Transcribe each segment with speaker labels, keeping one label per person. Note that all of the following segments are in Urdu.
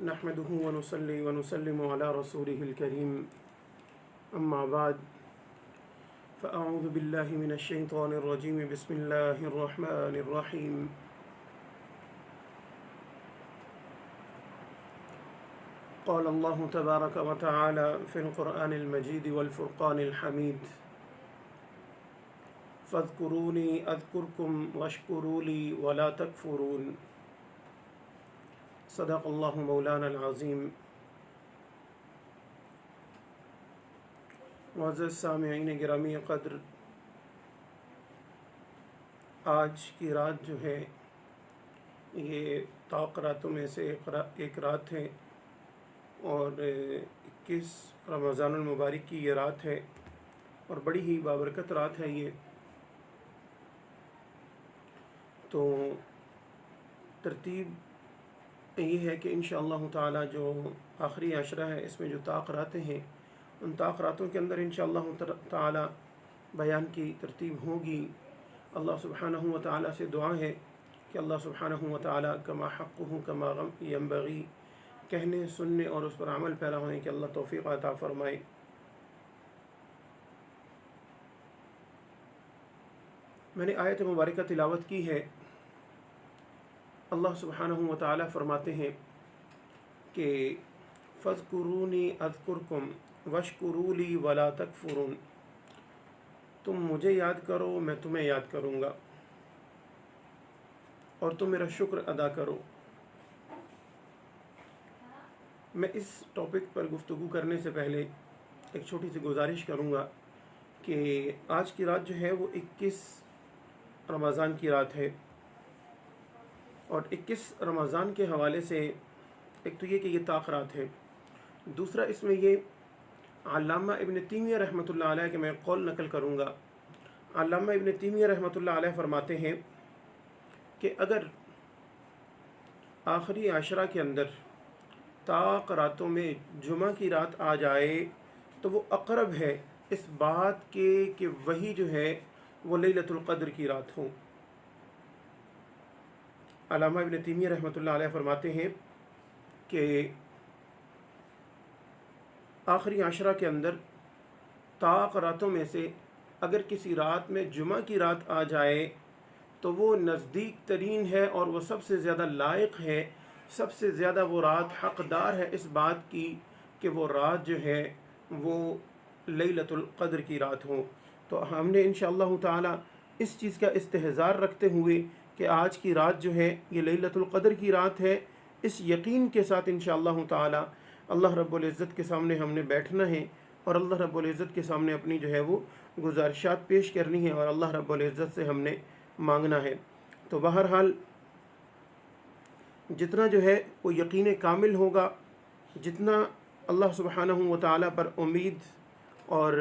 Speaker 1: نحمده ونصلي ونسلم على رسوله الكريم أما بعد فأعوذ بالله من الشيطان الرجيم بسم الله الرحمن الرحيم قال الله تبارك وتعالى في القرآن المجيد والفرقان الحميد فاذكروني أذكركم واشكروا لي ولا تكفرون صدق اللہ مولانا العظیم۔ معزز سامعین گرامی قدر، آج کی رات جو ہے یہ طاق راتوں میں سے ایک رات ہے اور 21 رمضان المبارک کی یہ رات ہے اور بڑی ہی بابرکت رات ہے یہ۔ تو ترتیب یہ ہے کہ انشاءاللہ تعالی جو آخری عشرہ ہے اس میں جو طاق راتیں ہیں ان طاق راتوں کے اندر انشاءاللہ تعالی بیان کی ترتیب ہوگی۔ اللہ سبحانہ و تعالی سے دعا ہے کہ اللہ سبحانہ و تعالی کما حقہ کما ینبغی کہنے سننے اور اس پر عمل پیرا ہونے کہ اللہ توفیق عطا فرمائے۔ میں نے آیت مبارکہ تلاوت کی ہے۔ اللہ سبحانہ و تعالی فرماتے ہیں کہ فَاذْكُرُونِي أَذْكُرْكُمْ وَاشْكُرُوا لِي وَلَا تَكْفُرُونَ، تم مجھے یاد کرو میں تمہیں یاد کروں گا اور تم میرا شکر ادا کرو۔ میں اس ٹاپک پر گفتگو کرنے سے پہلے ایک چھوٹی سی گزارش کروں گا کہ آج کی رات جو ہے وہ 21 رمضان کی رات ہے، اور 21 رمضان کے حوالے سے ایک تو یہ کہ یہ طاق رات ہے، دوسرا اس میں یہ علامہ ابن تیمیہ رحمۃ اللہ علیہ کے میں قول نقل کروں گا۔ علامہ ابن تیمیہ رحمۃ اللہ علیہ فرماتے ہیں کہ اگر آخری عشرہ کے اندر طاق راتوں میں جمعہ کی رات آ جائے تو وہ اقرب ہے اس بات کے کہ وہی جو ہے وہ لیلۃ القدر کی رات ہو۔ علامہ ابن تیمیہ رحمۃ اللہ علیہ فرماتے ہیں کہ آخری عشرہ کے اندر طاق راتوں میں سے اگر کسی رات میں جمعہ کی رات آ جائے تو وہ نزدیک ترین ہے اور وہ سب سے زیادہ لائق ہے، سب سے زیادہ وہ رات حقدار ہے اس بات کی کہ وہ رات جو ہے وہ لیلۃ القدر کی رات ہو۔ تو ہم نے انشاءاللہ تعالی اس چیز کا استحضار رکھتے ہوئے کہ آج کی رات جو ہے یہ لیلۃ القدر کی رات ہے، اس یقین کے ساتھ انشاءاللہ تعالی اللہ رب العزت کے سامنے ہم نے بیٹھنا ہے اور اللہ رب العزت کے سامنے اپنی جو ہے وہ گزارشات پیش کرنی ہے اور اللہ رب العزت سے ہم نے مانگنا ہے۔ تو بہرحال جتنا جو ہے وہ یقین کامل ہوگا، جتنا اللہ سبحانہ و تعالی پر امید اور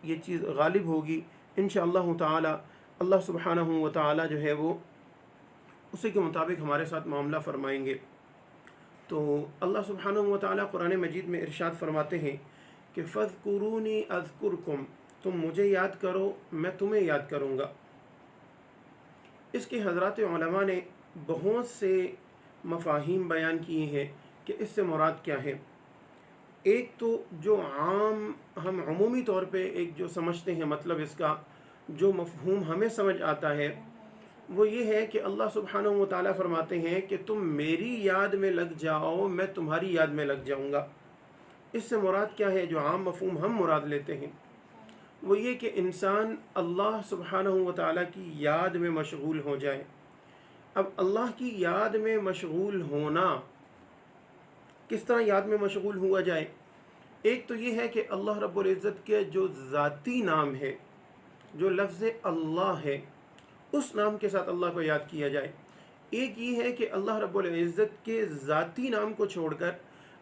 Speaker 1: یہ چیز غالب ہوگی، انشاءاللہ تعالی اللہ سبحانہ و تعالی جو ہے وہ اسی کے مطابق ہمارے ساتھ معاملہ فرمائیں گے۔ تو اللہ سبحانہ و تعالی قرآن مجید میں ارشاد فرماتے ہیں کہ فَاذْكُرُونِي أَذْكُرْكُمْ، تم مجھے یاد کرو میں تمہیں یاد کروں گا۔ اس کے حضرات علماء نے بہت سے مفاہیم بیان کیے ہیں کہ اس سے مراد کیا ہے۔ ایک تو جو ہم عمومی طور پہ ایک جو سمجھتے ہیں مطلب اس کا جو مفہوم ہمیں سمجھ آتا ہے وہ یہ ہے کہ اللہ سبحانہ و تعالی فرماتے ہیں کہ تم میری یاد میں لگ جاؤ میں تمہاری یاد میں لگ جاؤں گا۔ اس سے مراد کیا ہے؟ جو عام مفہوم ہم مراد لیتے ہیں وہ یہ کہ انسان اللہ سبحانہ و تعالی کی یاد میں مشغول ہو جائے۔ اب اللہ کی یاد میں مشغول ہونا، کس طرح یاد میں مشغول ہوا جائے؟ ایک تو یہ ہے کہ اللہ رب العزت کے جو ذاتی نام ہے، جو لفظ اللہ ہے، اس نام کے ساتھ اللہ کو یاد کیا جائے۔ ایک یہ ہے کہ اللہ رب العزت کے ذاتی نام کو چھوڑ کر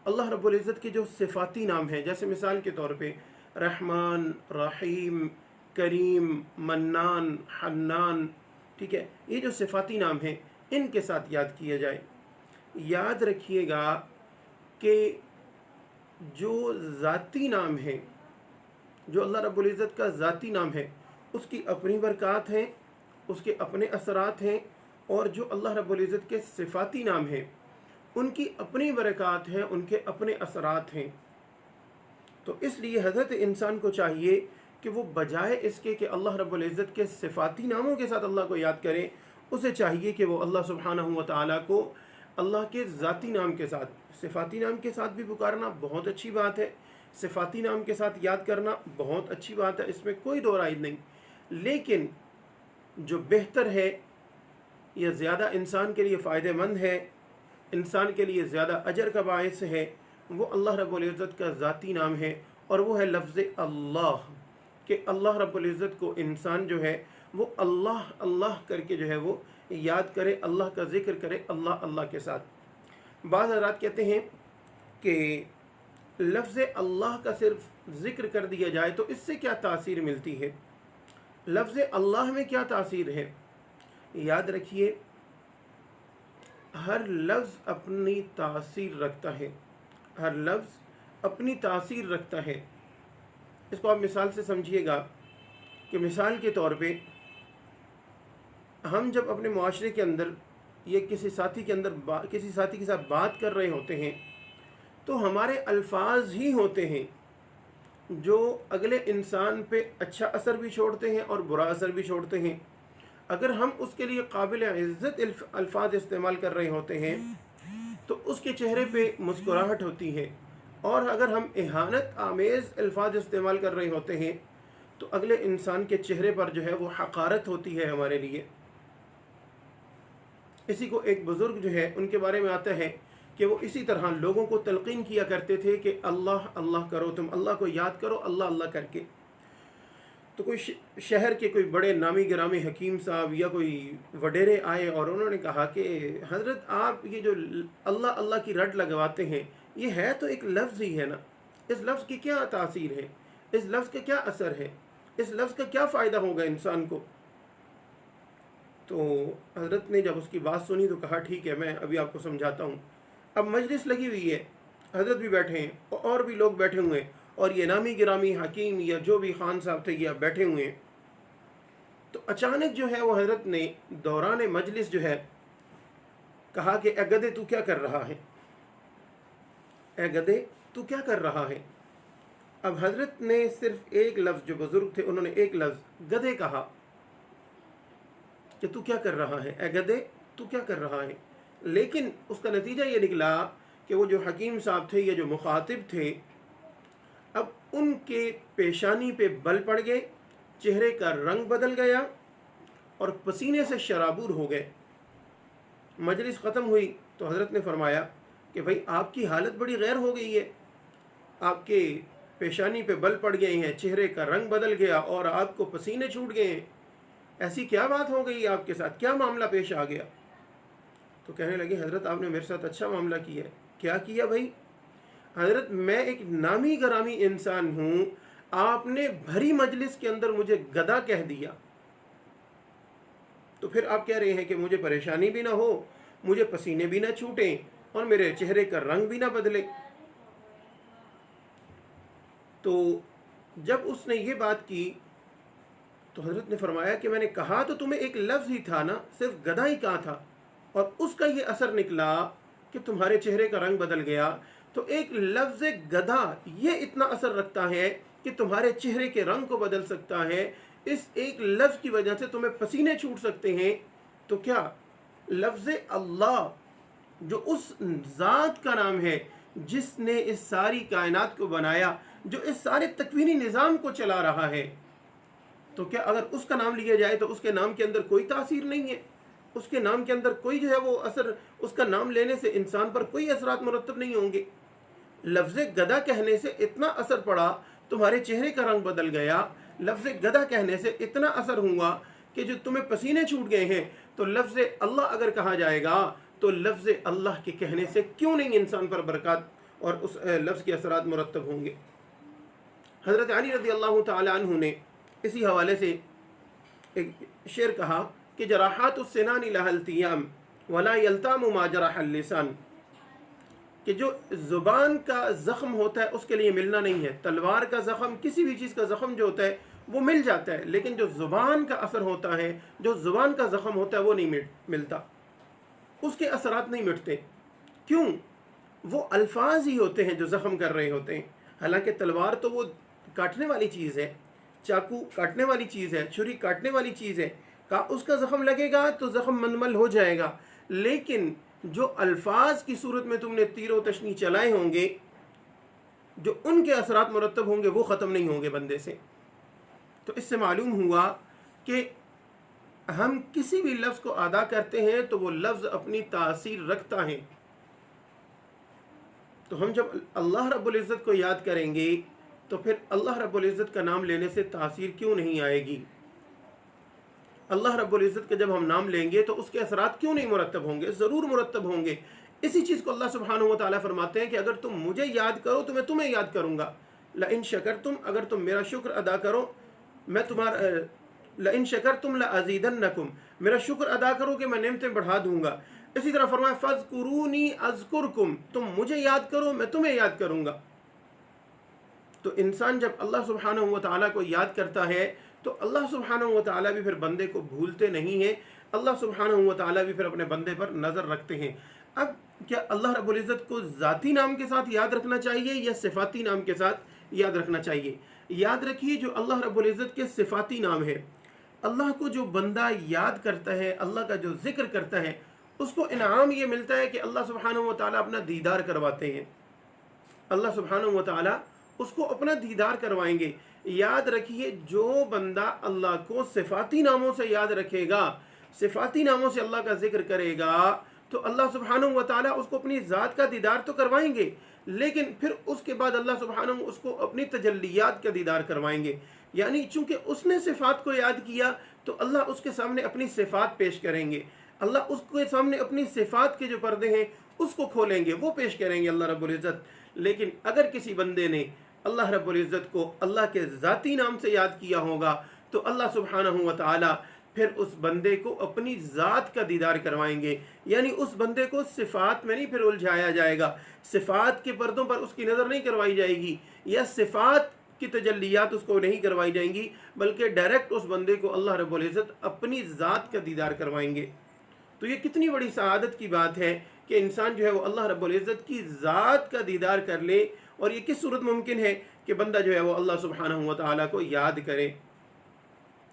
Speaker 1: اللہ رب العزت کے جو صفاتی نام ہیں، جیسے مثال کے طور پہ رحمان، رحیم، کریم، منان، حنان، ٹھیک ہے، یہ جو صفاتی نام ہیں ان کے ساتھ یاد کیا جائے۔ یاد رکھیے گا کہ جو ذاتی نام ہے، جو اللہ رب العزت کا ذاتی نام ہے، اس کی اپنی برکات ہیں، اس کے اپنے اثرات ہیں، اور جو اللہ رب العزت کے صفاتی نام ہیں ان کی اپنی برکات ہیں، ان کے اپنے اثرات ہیں۔ تو اس لیے حضرت انسان کو چاہیے کہ وہ بجائے اس کے کہ اللہ رب العزت کے صفاتی ناموں کے ساتھ اللہ کو یاد کرے، اسے چاہیے کہ وہ اللہ سبحانہ و تعالیٰ کو اللہ کے ذاتی نام کے ساتھ، صفاتی نام کے ساتھ بھی پکارنا بہت اچھی بات ہے، صفاتی نام کے ساتھ یاد کرنا بہت اچھی بات ہے، اس میں کوئی دو رائے نہیں، لیکن جو بہتر ہے یا زیادہ انسان کے لیے فائدہ مند ہے، انسان کے لیے زیادہ اجر کا باعث ہے، وہ اللہ رب العزت کا ذاتی نام ہے، اور وہ ہے لفظ اللہ، کہ اللہ رب العزت کو انسان جو ہے وہ اللہ اللہ کر کے جو ہے وہ یاد کرے، اللہ کا ذکر کرے اللہ اللہ کے ساتھ۔ بعض حضرات کہتے ہیں کہ لفظ اللہ کا صرف ذکر کر دیا جائے تو اس سے کیا تاثیر ملتی ہے؟ لفظ اللہ میں کیا تاثیر ہے؟ یاد رکھیے، ہر لفظ اپنی تاثیر رکھتا ہے، ہر لفظ اپنی تاثیر رکھتا ہے۔ اس کو آپ مثال سے سمجھیے گا کہ مثال کے طور پہ ہم جب اپنے معاشرے کے اندر یا کسی ساتھی کے ساتھ بات کر رہے ہوتے ہیں تو ہمارے الفاظ ہی ہوتے ہیں جو اگلے انسان پہ اچھا اثر بھی چھوڑتے ہیں اور برا اثر بھی چھوڑتے ہیں۔ اگر ہم اس کے لیے قابل عزت الفاظ استعمال کر رہے ہوتے ہیں تو اس کے چہرے پہ مسکراہٹ ہوتی ہے، اور اگر ہم اہانت آمیز الفاظ استعمال کر رہے ہوتے ہیں تو اگلے انسان کے چہرے پر جو ہے وہ حقارت ہوتی ہے ہمارے لیے۔ اسی کو ایک بزرگ جو ہے ان کے بارے میں آتا ہے کہ وہ اسی طرح لوگوں کو تلقین کیا کرتے تھے کہ اللہ اللہ کرو، تم اللہ کو یاد کرو اللہ اللہ کر کے۔ تو کوئی شہر کے کوئی بڑے نامی گرامی حکیم صاحب یا کوئی وڈیرے آئے اور انہوں نے کہا کہ حضرت آپ یہ جو اللہ اللہ کی رٹ لگواتے ہیں یہ ہے تو ایک لفظ ہی ہے نا، اس لفظ کی کیا تاثیر ہے، اس لفظ کا کیا اثر ہے، اس لفظ کا کیا فائدہ ہوگا انسان کو؟ تو حضرت نے جب اس کی بات سنی تو کہا ٹھیک ہے، میں ابھی آپ کو سمجھاتا ہوں۔ اب مجلس لگی ہوئی ہے، حضرت بھی بیٹھے ہیں اور بھی لوگ بیٹھے ہوئے ہیں، اور یہ نامی گرامی حکیم یا جو بھی خان صاحب تھے یہ بیٹھے ہوئے ہیں۔ تو اچانک جو ہے وہ حضرت نے دوران مجلس جو ہے کہا کہ اے گدھے تو کیا کر رہا ہے، اے گدھے تو کیا کر رہا ہے۔ اب حضرت نے صرف ایک لفظ، جو بزرگ تھے انہوں نے ایک لفظ گدھے کہا کہ تو کیا کر رہا ہے، اے گدھے تو کیا کر رہا ہے، لیکن اس کا نتیجہ یہ نکلا کہ وہ جو حکیم صاحب تھے یا جو مخاطب تھے، اب ان کے پیشانی پہ بل پڑ گئے، چہرے کا رنگ بدل گیا اور پسینے سے شرابور ہو گئے۔ مجلس ختم ہوئی تو حضرت نے فرمایا کہ بھئی آپ کی حالت بڑی غیر ہو گئی ہے، آپ کے پیشانی پہ بل پڑ گئے ہیں، چہرے کا رنگ بدل گیا اور آپ کو پسینے چھوٹ گئے ہیں، ایسی کیا بات ہو گئی آپ کے ساتھ، کیا معاملہ پیش آ گیا؟ تو کہنے لگے حضرت آپ نے میرے ساتھ اچھا معاملہ کیا ہے۔ کیا کیا بھائی؟ حضرت میں ایک نامی گرامی انسان ہوں، آپ نے بھری مجلس کے اندر مجھے گدھا کہہ دیا، تو پھر آپ کہہ رہے ہیں کہ مجھے پریشانی بھی نہ ہو، مجھے پسینے بھی نہ چھوٹیں اور میرے چہرے کا رنگ بھی نہ بدلے۔ تو جب اس نے یہ بات کی تو حضرت نے فرمایا کہ میں نے کہا تو تمہیں ایک لفظ ہی تھا نا، صرف گدھا ہی کہا تھا، اور اس کا یہ اثر نکلا کہ تمہارے چہرے کا رنگ بدل گیا۔ تو ایک لفظ گدھا یہ اتنا اثر رکھتا ہے کہ تمہارے چہرے کے رنگ کو بدل سکتا ہے، اس ایک لفظ کی وجہ سے تمہیں پسینے چھوٹ سکتے ہیں۔ تو کیا لفظ اللہ جو اس ذات کا نام ہے جس نے اس ساری کائنات کو بنایا، جو اس سارے تکوینی نظام کو چلا رہا ہے، تو کیا اگر اس کا نام لیا جائے تو اس کے نام کے اندر کوئی تاثیر نہیں ہے، اس کے نام کے اندر کوئی جو ہے وہ اثر، اس کا نام لینے سے انسان پر کوئی اثرات مرتب نہیں ہوں گے۔ لفظ گدھا کہنے سے اتنا اثر پڑا، تمہارے چہرے کا رنگ بدل گیا، لفظ گدھا کہنے سے اتنا اثر ہوا کہ جو تمہیں پسینے چھوٹ گئے ہیں، تو لفظ اللہ اگر کہا جائے گا تو لفظ اللہ کے کہنے سے کیوں نہیں انسان پر برکات اور اس لفظ کے اثرات مرتب ہوں گے۔ حضرت علی رضی اللہ تعالی عنہ نے اسی حوالے سے ایک شعر کہا کہ جراحات السنان لها التیام ولا یلتام ما جرح اللسان، کہ جو زبان کا زخم ہوتا ہے اس کے لیے ملنا نہیں ہے۔ تلوار کا زخم، کسی بھی چیز کا زخم جو ہوتا ہے وہ مل جاتا ہے، لیکن جو زبان کا اثر ہوتا ہے، جو زبان کا زخم ہوتا ہے وہ نہیں ملتا، اس کے اثرات نہیں مٹتے۔ کیوں؟ وہ الفاظ ہی ہوتے ہیں جو زخم کر رہے ہوتے ہیں. حالانکہ تلوار تو وہ کاٹنے والی چیز ہے، چاقو کاٹنے والی چیز ہے، چھری کاٹنے والی چیز ہے. اس کا زخم لگے گا تو زخم منمل ہو جائے گا، لیکن جو الفاظ کی صورت میں تم نے تیر و تشنی چلائے ہوں گے، جو ان کے اثرات مرتب ہوں گے، وہ ختم نہیں ہوں گے بندے سے. تو اس سے معلوم ہوا کہ ہم کسی بھی لفظ کو ادا کرتے ہیں تو وہ لفظ اپنی تاثیر رکھتا ہے. تو ہم جب اللہ رب العزت کو یاد کریں گے تو پھر اللہ رب العزت کا نام لینے سے تاثیر کیوں نہیں آئے گی؟ اللہ رب العزت کا جب ہم نام لیں گے تو اس کے اثرات کیوں نہیں مرتب ہوں گے؟ ضرور مرتب ہوں گے. اسی چیز کو اللہ سبحانہ و تعالیٰ فرماتے ہیں کہ اگر تم مجھے یاد کرو تو میں تمہیں یاد کروں گا. لئن شکرتم، اگر تم میرا شکر ادا کرو میں تمہارا، لئن شکرتم لازیدنکم، میرا شکر ادا کرو کہ میں نعمتیں بڑھا دوں گا. اسی طرح فرمایا فاذکرونی اذکرکم، تم مجھے یاد کرو میں تمہیں یاد کروں گا. تو انسان جب اللہ سبحانہ و تعالیٰ کو یاد کرتا ہے تو اللہ سبحانہ و تعالیٰ بھی پھر بندے کو بھولتے نہیں ہیں. اللہ سبحانہ و تعالیٰ بھی پھر اپنے بندے پر نظر رکھتے ہیں. اب کیا اللہ رب العزت کو ذاتی نام کے ساتھ یاد رکھنا چاہیے یا صفاتی نام کے ساتھ یاد رکھنا چاہیے؟ یاد رکھیے جو اللہ رب العزت کے صفاتی نام ہے، اللہ کو جو بندہ یاد کرتا ہے، اللہ کا جو ذکر کرتا ہے، اس کو انعام یہ ملتا ہے کہ اللہ سبحانہ و تعالیٰ اپنا دیدار کرواتے ہیں. اللہ سبحانہ و تعالیٰ اس کو اپنا دیدار کروائیں گے. یاد رکھیے جو بندہ اللہ کو صفاتی ناموں سے یاد رکھے گا، صفاتی ناموں سے اللہ کا ذکر کرے گا، تو اللہ سبحانہ و تعالیٰ اس کو اپنی ذات کا دیدار تو کروائیں گے، لیکن پھر اس کے بعد اللہ سبحانہ اس کو اپنی تجلیات کا دیدار کروائیں گے. یعنی چونکہ اس نے صفات کو یاد کیا تو اللہ اس کے سامنے اپنی صفات پیش کریں گے. اللہ اس کے سامنے اپنی صفات کے جو پردے ہیں اس کو کھولیں گے، وہ پیش کریں گے اللہ رب العزت. لیکن اگر کسی بندے نے اللہ رب العزت کو اللہ کے ذاتی نام سے یاد کیا ہوگا تو اللہ سبحانہ و تعالی پھر اس بندے کو اپنی ذات کا دیدار کروائیں گے. یعنی اس بندے کو صفات میں نہیں پھر الجھایا جائے گا، صفات کے پردوں پر اس کی نظر نہیں کروائی جائے گی، یا صفات کی تجلیات اس کو نہیں کروائی جائیں گی، بلکہ ڈائریکٹ اس بندے کو اللہ رب العزت اپنی ذات کا دیدار کروائیں گے. تو یہ کتنی بڑی سعادت کی بات ہے کہ انسان جو ہے وہ اللہ رب العزت کی ذات کا دیدار کر لے. اور یہ کس صورت ممکن ہے کہ بندہ جو ہے وہ اللہ سبحانہ و تعالیٰ کو یاد کرے.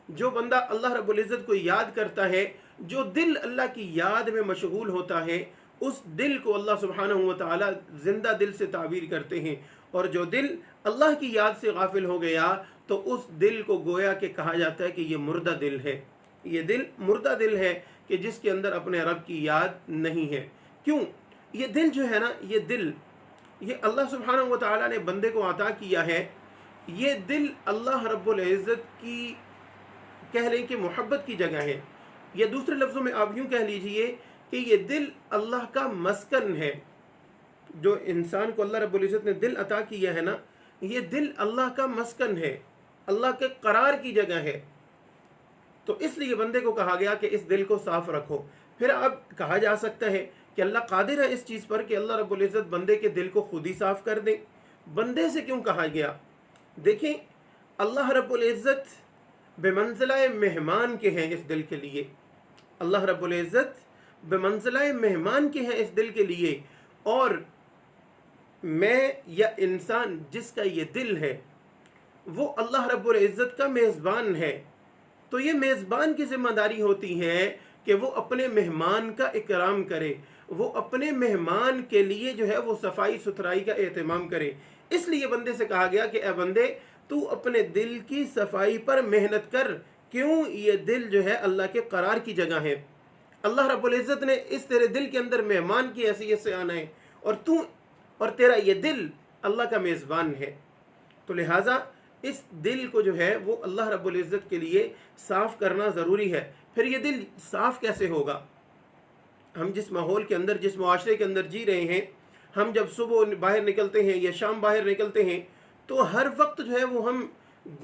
Speaker 1: جو بندہ اللہ رب العزت کو یاد کرتا ہے، جو دل اللہ کی یاد میں مشغول ہوتا ہے، اس دل کو اللہ سبحانہ و تعالیٰ زندہ دل سے تعبیر کرتے ہیں. اور جو دل اللہ کی یاد سے غافل ہو گیا تو اس دل کو گویا کہ کہا جاتا ہے کہ یہ مردہ دل ہے. یہ دل مردہ دل ہے کہ جس کے اندر اپنے رب کی یاد نہیں ہے. کیوں؟ یہ دل جو ہے نا، یہ دل یہ اللہ سبحانہ و تعالیٰ نے بندے کو عطا کیا ہے. یہ دل اللہ رب العزت کی کہہ لیں کہ محبت کی جگہ ہے، یا دوسرے لفظوں میں آپ یوں کہہ لیجئے کہ یہ دل اللہ کا مسکن ہے. جو انسان کو اللہ رب العزت نے دل عطا کیا ہے نا، یہ دل اللہ کا مسکن ہے، اللہ کے قرار کی جگہ ہے. تو اس لیے بندے کو کہا گیا کہ اس دل کو صاف رکھو. پھر اب کہا جا سکتا ہے کہ اللہ قادر ہے اس چیز پر کہ اللہ رب العزت بندے کے دل کو خود ہی صاف کر دے. بندے سے کیوں کہا گیا؟ دیکھیں، اللہ رب العزت بمنزلہ مہمان کے ہیں اس دل کے لیے. اللہ رب العزت بمنزلہ مہمان کے ہیں اس دل کے لیے. اور میں یا انسان جس کا یہ دل ہے وہ اللہ رب العزت کا میزبان ہے. تو یہ میزبان کی ذمہ داری ہوتی ہے کہ وہ اپنے مہمان کا اکرام کرے، وہ اپنے مہمان کے لیے جو ہے وہ صفائی ستھرائی کا اہتمام کرے. اس لیے بندے سے کہا گیا کہ اے بندے، تو اپنے دل کی صفائی پر محنت کر. کیوں؟ یہ دل جو ہے اللہ کے قرار کی جگہ ہے. اللہ رب العزت نے اس تیرے دل کے اندر مہمان کی حیثیت سے آنا ہے، اور تیرا یہ دل اللہ کا میزبان ہے. تو لہٰذا اس دل کو جو ہے وہ اللہ رب العزت کے لیے صاف کرنا ضروری ہے. پھر یہ دل صاف کیسے ہوگا؟ ہم جس ماحول کے اندر، جس معاشرے کے اندر جی رہے ہیں، ہم جب صبح باہر نکلتے ہیں یا شام باہر نکلتے ہیں تو ہر وقت جو ہے وہ ہم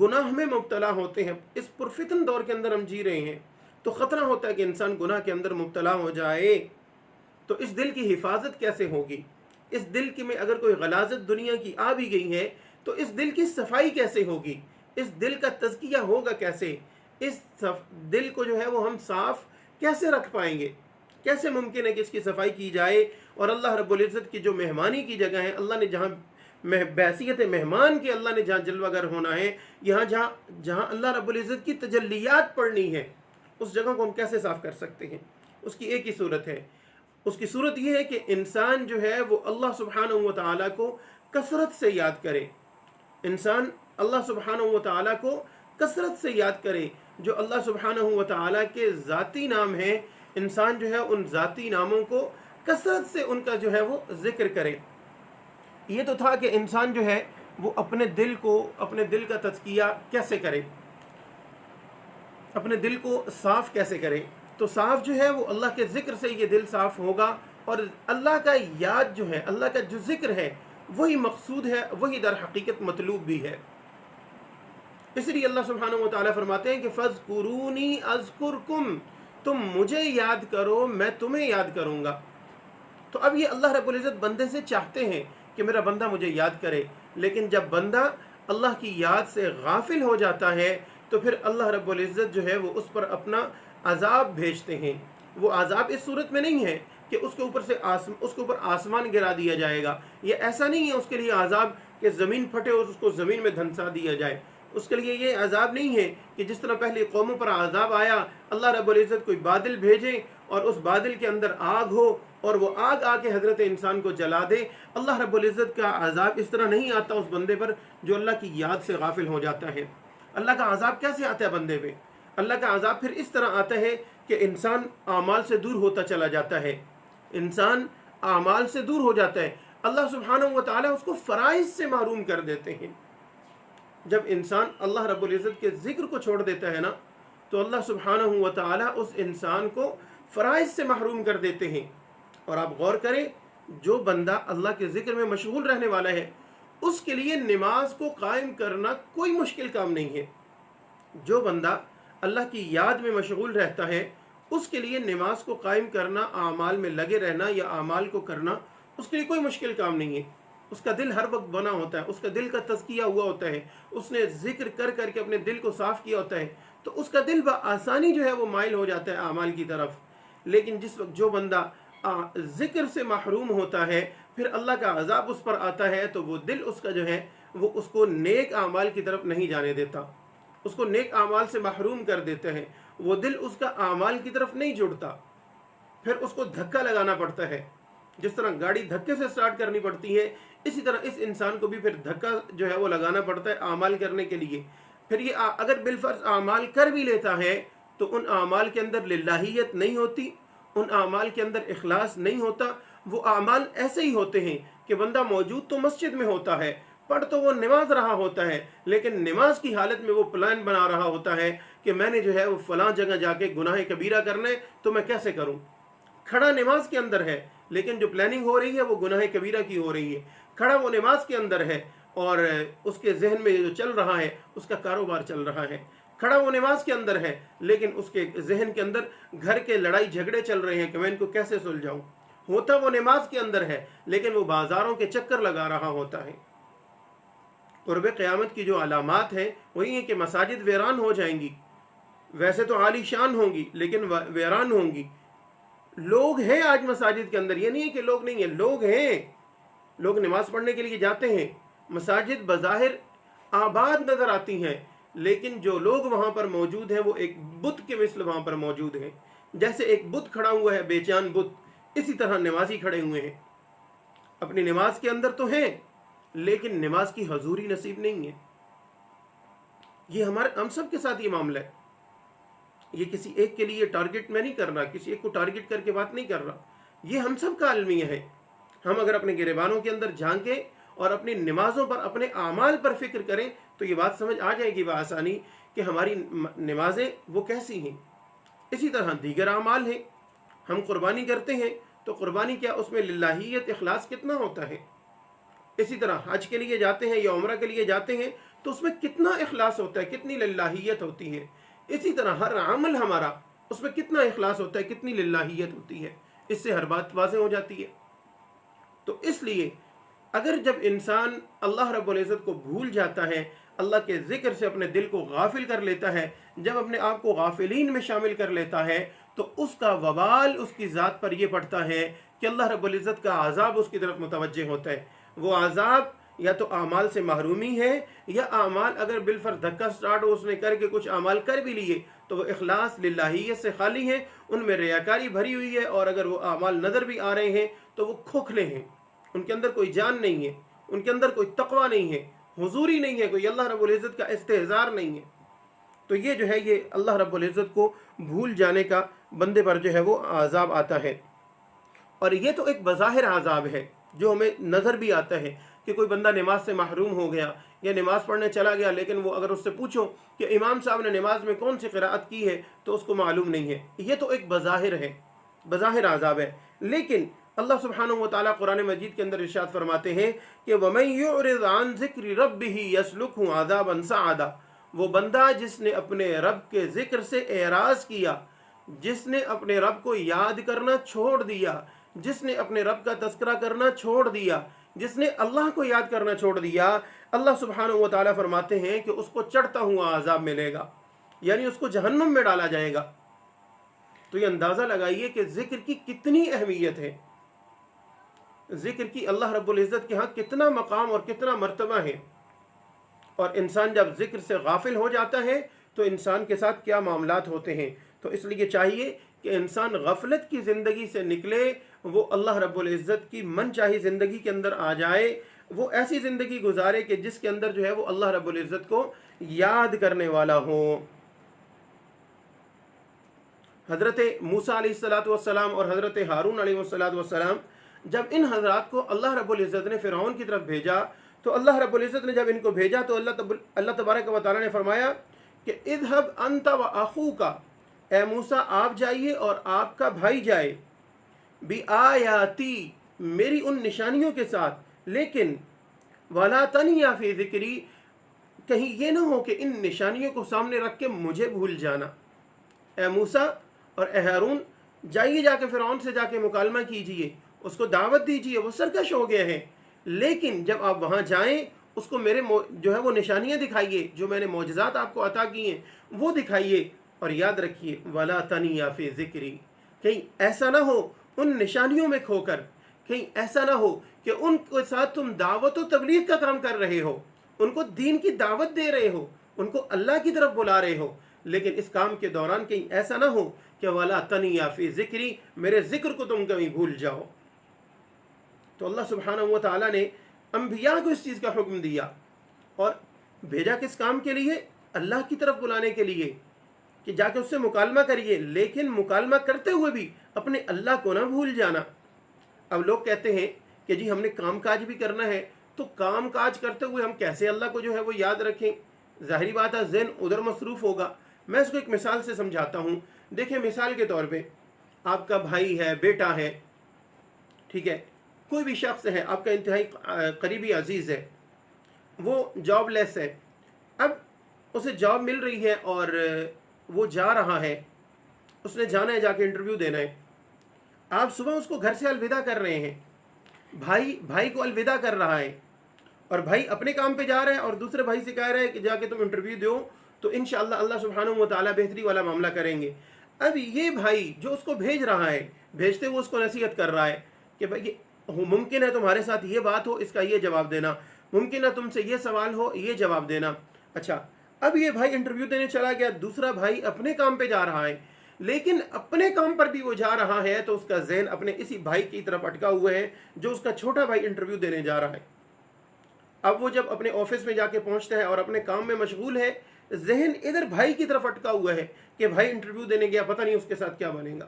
Speaker 1: گناہ میں مبتلا ہوتے ہیں. اس پرفتن دور کے اندر ہم جی رہے ہیں تو خطرہ ہوتا ہے کہ انسان گناہ کے اندر مبتلا ہو جائے. تو اس دل کی حفاظت کیسے ہوگی؟ اس دل کی میں اگر کوئی غلاظت دنیا کی آ بھی گئی ہے تو اس دل کی صفائی کیسے ہوگی؟ اس دل کا تزکیہ ہوگا کیسے؟ اس دل کو جو ہے وہ ہم صاف کیسے رکھ پائیں گے؟ کیسے ممکن ہے کہ اس کی صفائی کی جائے اور اللہ رب العزت کی جو مہمانی کی جگہ ہے، اللہ نے جہاں بحیثیت مہمان کے اللہ نے جہاں جلوہ گر ہونا ہے، یہاں جہاں اللہ رب العزت کی تجلیات پڑھنی ہے، اس جگہ کو ہم کیسے صاف کر سکتے ہیں؟ اس کی ایک ہی صورت ہے، اس کی صورت یہ ہے کہ انسان جو ہے وہ اللہ سبحانہ و تعالیٰ کو کثرت سے یاد کرے، انسان اللہ سبحانہ و تعالیٰ کو کثرت سے یاد کرے، جو اللہ سبحانہ و تعالیٰ کے ذاتی نام ہیں، انسان جو ہے ان ذاتی ناموں کو کثرت سے ان کا جو ہے وہ ذکر کرے۔ یہ تو تھا کہ انسان جو ہے وہ اپنے دل کا تزکیہ کیسے کرے، اپنے دل کو صاف کیسے کرے۔ تو صاف جو ہے وہ اللہ کے ذکر سے یہ دل صاف ہوگا، اور اللہ کا یاد جو ہے، اللہ کا جو ذکر ہے وہی مقصود ہے، وہی در حقیقت مطلوب بھی ہے۔ اس لیے اللہ سبحانہ و تعالیٰ فرماتے ہیں کہ فَاذْكُرُونِي أَذْكُرْكُمْ، تم مجھے یاد کرو میں تمہیں یاد کروں گا۔ تو اب یہ اللہ رب العزت بندے سے چاہتے ہیں کہ میرا بندہ مجھے یاد کرے، لیکن جب بندہ اللہ کی یاد سے غافل ہو جاتا ہے تو پھر اللہ رب العزت جو ہے وہ اس پر اپنا عذاب بھیجتے ہیں۔ وہ عذاب اس صورت میں نہیں ہے کہ اس کے اوپر آسمان گرا دیا جائے گا، یہ ایسا نہیں ہے اس کے لیے عذاب کہ زمین پھٹے اور اس کو زمین میں دھنسا دیا جائے۔ اس کے لیے یہ عذاب نہیں ہے کہ جس طرح پہلی قوموں پر عذاب آیا، اللہ رب العزت کوئی بادل بھیجے اور اس بادل کے اندر آگ ہو اور وہ آگ آ کے حضرت انسان کو جلا دے۔ اللہ رب العزت کا عذاب اس طرح نہیں آتا اس بندے پر جو اللہ کی یاد سے غافل ہو جاتا ہے۔ اللہ کا عذاب کیسے آتا ہے بندے پہ؟ اللہ کا عذاب پھر اس طرح آتا ہے کہ انسان اعمال سے دور ہوتا چلا جاتا ہے، انسان اعمال سے دور ہو جاتا ہے، اللہ سبحانہ و تعالیٰ اس کو فرائض سے محروم کر دیتے ہیں۔ جب انسان اللہ رب العزت کے ذکر کو چھوڑ دیتا ہے نا تو اللہ سبحانہ و تعالیٰ اس انسان کو فرائض سے محروم کر دیتے ہیں۔ اور آپ غور کریں، جو بندہ اللہ کے ذکر میں مشغول رہنے والا ہے اس کے لیے نماز کو قائم کرنا کوئی مشکل کام نہیں ہے۔ جو بندہ اللہ کی یاد میں مشغول رہتا ہے اس کے لیے نماز کو قائم کرنا، اعمال میں لگے رہنا یا اعمال کو کرنا اس کے لیے کوئی مشکل کام نہیں ہے۔ اس کا دل ہر وقت بنا ہوتا ہے، اس کا دل کا تزکیہ ہوا ہوتا ہے، اس نے ذکر کر کر کے اپنے دل کو صاف کیا ہوتا ہے، تو اس کا دل بآسانی جو ہے وہ مائل ہو جاتا ہے اعمال کی طرف۔ لیکن جس وقت جو بندہ ذکر سے محروم ہوتا ہے پھر اللہ کا عذاب اس پر آتا ہے تو وہ دل اس کا جو ہے وہ اس کو نیک اعمال کی طرف نہیں جانے دیتا، اس کو نیک اعمال سے محروم کر دیتے ہیں، وہ دل اس کا اعمال کی طرف نہیں جڑتا، پھر اس کو دھکا لگانا پڑتا ہے۔ جس طرح گاڑی دھکے سے سٹارٹ کرنی پڑتی ہے، اسی طرح اس انسان کو بھی پھر دھکا جو ہے وہ لگانا پڑتا ہے اعمال کرنے کے لیے۔ پھر یہ اگر بالفرض اعمال کر بھی لیتا ہے تو ان اعمال کے اندر للہیت نہیں ہوتی، ان اعمال کے اندر اخلاص نہیں ہوتا۔ وہ اعمال ایسے ہی ہوتے ہیں کہ بندہ موجود تو مسجد میں ہوتا ہے، پڑھ تو وہ نماز رہا ہوتا ہے، لیکن نماز کی حالت میں وہ پلان بنا رہا ہوتا ہے کہ میں نے جو ہے وہ فلاں جگہ جا کے گناہ کبیرہ کرنا ہے تو میں کیسے کروں۔ کھڑا نماز کے اندر ہے لیکن جو پلاننگ ہو رہی ہے وہ گناہ کبیرہ کی ہو رہی ہے۔ کھڑا وہ نماز کے اندر ہے اور اس کے ذہن میں جو چل رہا ہے اس کا کاروبار چل رہا ہے۔ کھڑا وہ نماز کے اندر ہے لیکن اس کے ذہن کے اندر گھر کے لڑائی جھگڑے چل رہے ہیں کہ میں ان کو کیسے سلجھاؤں۔ ہوتا وہ نماز کے اندر ہے لیکن وہ بازاروں کے چکر لگا رہا ہوتا ہے۔ قرب قیامت کی جو علامات ہیں وہی ہیں کہ مساجد ویران ہو جائیں گی، ویسے تو عالی شان ہوں گی لیکن ویران ہوں گی۔ لوگ ہیں آج مساجد کے اندر، یہ نہیں ہے کہ لوگ نہیں ہیں، لوگ ہیں، لوگ نماز پڑھنے کے لیے جاتے ہیں، مساجد بظاہر آباد نظر آتی ہیں لیکن جو لوگ وہاں پر موجود ہیں وہ ایک بت کے مثل وہاں پر موجود ہیں۔ جیسے ایک بت کھڑا ہوا ہے، بے جان بت، اسی طرح نمازی کھڑے ہوئے ہیں، اپنی نماز کے اندر تو ہیں لیکن نماز کی حضوری نصیب نہیں ہے۔ یہ ہم سب کے ساتھ یہ معاملہ ہے۔ یہ کسی ایک کے لیے ٹارگٹ میں نہیں کر رہا، کسی ایک کو ٹارگٹ کر کے بات نہیں کر رہا، یہ ہم سب کا المیہ ہے۔ ہم اگر اپنے گریبانوں کے اندر جھانکیں اور اپنی نمازوں پر، اپنے اعمال پر فکر کریں تو یہ بات سمجھ آ جائے گی بآسانی کہ ہماری نمازیں وہ کیسی ہیں۔ اسی طرح دیگر اعمال ہیں، ہم قربانی کرتے ہیں تو قربانی کیا، اس میں للہیت اخلاص کتنا ہوتا ہے۔ اسی طرح حج کے لیے جاتے ہیں یا عمرہ کے لیے جاتے ہیں تو اس میں کتنا اخلاص ہوتا ہے، کتنی للہیت ہوتی ہے۔ اسی طرح ہر عمل ہمارا اس میں کتنا اخلاص ہوتا ہے، کتنی للہیت ہوتی ہے۔ اس سے ہر بات واضح ہو جاتی ہے۔ تو اس لیے اگر جب انسان اللہ رب العزت کو بھول جاتا ہے، اللہ کے ذکر سے اپنے دل کو غافل کر لیتا ہے، جب اپنے آپ کو غافلین میں شامل کر لیتا ہے، تو اس کا وبال اس کی ذات پر یہ پڑتا ہے کہ اللہ رب العزت کا عذاب اس کی طرف متوجہ ہوتا ہے۔ وہ عذاب یا تو اعمال سے محرومی ہے، یا اعمال اگر بالفرض دھکا سٹارٹ اس نے کر کے کچھ اعمال کر بھی لیے تو وہ اخلاص للہیت سے خالی ہیں، ان میں ریاکاری بھری ہوئی ہے، اور اگر وہ اعمال نظر بھی آ رہے ہیں تو وہ کھوکھلے ہیں، ان کے اندر کوئی جان نہیں ہے، ان کے اندر کوئی تقوی نہیں ہے، حضوری نہیں ہے، کوئی اللہ رب العزت کا استحضار نہیں ہے۔ تو یہ جو ہے یہ اللہ رب العزت کو بھول جانے کا بندے پر جو ہے وہ عذاب آتا ہے۔ اور یہ تو ایک بظاہر عذاب ہے جو ہمیں نظر بھی آتا ہے کہ کوئی بندہ نماز سے محروم ہو گیا یا نماز پڑھنے چلا گیا، لیکن وہ اگر اس سے پوچھو کہ امام صاحب نے نماز میں کون سی قراءت کی ہے تو اس کو معلوم نہیں ہے۔ یہ تو ایک بظاہر ہے، بظاہر عذاب ہے۔ لیکن اللہ سبحانہ و تعالیٰ قرآن مجید کے اندر ارشاد فرماتے ہیں کہ وَمَن يُعْرِضْ عَن ذِكْرِ رَبِّهِ يَسْلُكْهُ عَذَابًا صَعَدًا، وہ بندہ جس نے اپنے رب کے ذکر سے اعراض کیا، جس نے اپنے رب کو یاد کرنا چھوڑ دیا، جس نے اپنے رب کا تذکرہ کرنا چھوڑ دیا، جس نے اللہ کو یاد کرنا چھوڑ دیا، اللہ سبحانہ و تعالیٰ فرماتے ہیں کہ اس کو چڑھتا ہوا عذاب ملے گا، یعنی اس کو جہنم میں ڈالا جائے گا۔ تو یہ اندازہ لگائیے کہ ذکر کی کتنی اہمیت ہے، ذکر کی اللہ رب العزت کے ہاں کتنا مقام اور کتنا مرتبہ ہے، اور انسان جب ذکر سے غافل ہو جاتا ہے تو انسان کے ساتھ کیا معاملات ہوتے ہیں۔ تو اس لیے چاہیے کہ انسان غفلت کی زندگی سے نکلے، وہ اللہ رب العزت کی من چاہی زندگی کے اندر آ جائے، وہ ایسی زندگی گزارے کہ جس کے اندر جو ہے وہ اللہ رب العزت کو یاد کرنے والا ہو۔ حضرت موسیٰ علیہ السلام اور حضرت ہارون علیہ السلام جب ان حضرات کو اللہ رب العزت نے فرعون کی طرف بھیجا، تو اللہ رب العزت نے جب ان کو بھیجا تو اللہ تبارک و تعالیٰ نے فرمایا کہ اذهب انت واخوک، اے موسیٰ آپ جائیے اور آپ کا بھائی جائے، بآیاتی، میری ان نشانیوں کے ساتھ، لیکن ولا تنیا فی ذکری، کہیں یہ نہ ہو کہ ان نشانیوں کو سامنے رکھ کے مجھے بھول جانا۔ اے موسیٰ اور اے ہارون، جائیے جا کے فرعون سے جا کے مکالمہ کیجئے، اس کو دعوت دیجئے، وہ سرکش ہو گئے ہیں، لیکن جب آپ وہاں جائیں اس کو میرے جو ہے وہ نشانیاں دکھائیے، جو میں نے معجزات آپ کو عطا کی ہیں وہ دکھائیے، اور یاد رکھیے ولا تنیا فی ذکری، کہیں ایسا نہ ہو ان نشانیوں میں کھو کر، کہیں ایسا نہ ہو کہ ان کے ساتھ تم دعوت و تبلیغ کا کام کر رہے ہو، ان کو دین کی دعوت دے رہے ہو، ان کو اللہ کی طرف بلا رہے ہو، لیکن اس کام کے دوران کہیں ایسا نہ ہو کہ ولا تنیا فی ذکری، میرے ذکر کو تم کبھی بھول جاؤ۔ تو اللہ سبحانہ و تعالیٰ نے انبیاء کو اس چیز کا حکم دیا، اور بھیجا کس کام کے لیے؟ اللہ کی طرف بلانے کے لیے، کہ جا کے اس سے مکالمہ کریے، لیکن مکالمہ کرتے ہوئے بھی اپنے اللہ کو نہ بھول جانا۔ اب لوگ کہتے ہیں کہ جی ہم نے کام کاج بھی کرنا ہے، تو کام کاج کرتے ہوئے ہم کیسے اللہ کو جو ہے وہ یاد رکھیں؟ ظاہری بات ہے ذہن ادھر مصروف ہوگا۔ میں اس کو ایک مثال سے سمجھاتا ہوں۔ دیکھیں مثال کے طور پہ آپ کا بھائی ہے، بیٹا ہے، ٹھیک ہے، کوئی بھی شخص ہے آپ کا انتہائی قریبی عزیز ہے، وہ جاب لیس ہے، اب اسے جاب مل رہی ہے اور وہ جا رہا ہے، اس نے جانا ہے، جا کے انٹرویو دینا ہے۔ آپ صبح اس کو گھر سے الوداع کر رہے ہیں، بھائی کو الوداع کر رہا ہے، اور بھائی اپنے کام پہ جا رہا ہے اور دوسرے بھائی سے کہہ رہا ہے کہ جا کے تم انٹرویو دو تو انشاءاللہ اللہ سبحانہ و تعالیٰ بہتری والا معاملہ کریں گے۔ اب یہ بھائی جو اس کو بھیج رہا ہے، بھیجتے ہوئے اس کو نصیحت کر رہا ہے کہ بھائی ممکن ہے تمہارے ساتھ یہ بات ہو، اس کا یہ جواب دینا، ممکن ہے تم سے یہ سوال ہو، یہ جواب دینا۔ اچھا، اب یہ بھائی انٹرویو دینے چلا گیا، دوسرا بھائی اپنے کام پہ جا رہا ہے، لیکن اپنے کام پر بھی وہ جا رہا ہے تو اس کا ذہن اپنے اسی بھائی کی طرف اٹکا ہوا ہے جو اس کا چھوٹا بھائی انٹرویو دینے جا رہا ہے۔ اب وہ جب اپنے آفس میں جا کے پہنچتا ہے اور اپنے کام میں مشغول ہے، ذہن ادھر بھائی کی طرف اٹکا ہوا ہے کہ بھائی انٹرویو دینے گیا، پتہ نہیں اس کے ساتھ کیا بنے گا۔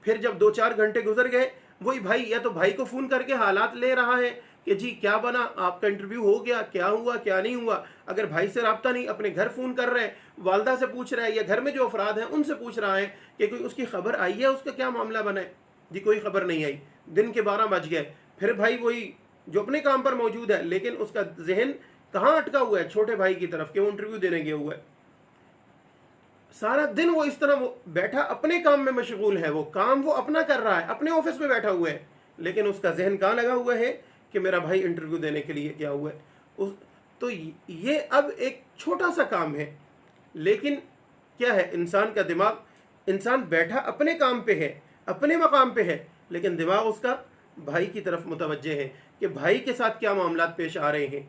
Speaker 1: پھر جب 2-4 گھنٹے گزر گئے، وہی بھائی یا تو بھائی کو فون کر کے حالات لے رہا ہے کہ جی کیا بنا، آپ کا انٹرویو ہو گیا، کیا ہوا کیا نہیں ہوا۔ اگر بھائی سے رابطہ نہیں، اپنے گھر فون کر رہے ہیں، والدہ سے پوچھ رہا ہے یا گھر میں جو افراد ہیں ان سے پوچھ رہا ہے کہ کوئی اس کی خبر آئی ہے، اس کا کیا معاملہ بنا ہے، جی کوئی خبر نہیں آئی۔ دن کے 12 بج گئے، پھر بھائی وہی جو اپنے کام پر موجود ہے لیکن اس کا ذہن کہاں اٹکا ہوا ہے؟ چھوٹے بھائی کی طرف کہ وہ انٹرویو دینے گیا ہوا ہے۔ سارا دن وہ اس طرح وہ بیٹھا اپنے کام میں مشغول ہے، وہ کام وہ اپنا کر رہا ہے، اپنے آفس میں بیٹھا ہوا ہے، لیکن اس کا ذہن کہاں لگا ہوا ہے کہ میرا بھائی انٹرویو دینے کے لیے گیا ہوا ہے. تو یہ اب ایک چھوٹا سا کام ہے، لیکن کیا ہے، انسان کا دماغ، انسان بیٹھا اپنے کام پہ ہے، اپنے مقام پہ ہے، لیکن دماغ اس کا بھائی کی طرف متوجہ ہے کہ بھائی کے ساتھ کیا معاملات پیش آ رہے ہیں.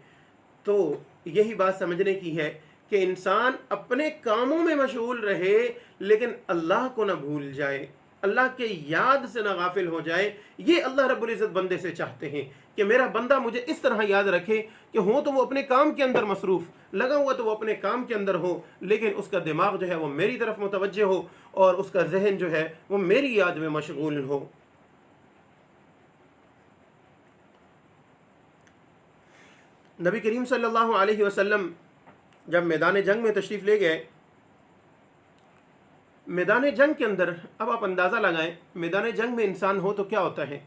Speaker 1: تو یہی بات سمجھنے کی ہے کہ انسان اپنے کاموں میں مشغول رہے لیکن اللہ کو نہ بھول جائے، اللہ کے یاد سے نہ غافل ہو جائے. یہ اللہ رب العزت بندے سے چاہتے ہیں کہ میرا بندہ مجھے اس طرح یاد رکھے کہ ہو تو وہ اپنے کام کے اندر مصروف لگا ہوا، تو وہ اپنے کام کے اندر ہو، لیکن اس کا دماغ جو ہے وہ میری طرف متوجہ ہو اور اس کا ذہن جو ہے وہ میری یاد میں مشغول ہو. نبی کریم صلی اللہ علیہ وسلم جب میدان جنگ میں تشریف لے گئے، میدان جنگ کے اندر اب آپ اندازہ لگائیں، میدان جنگ میں انسان ہو تو کیا ہوتا ہے،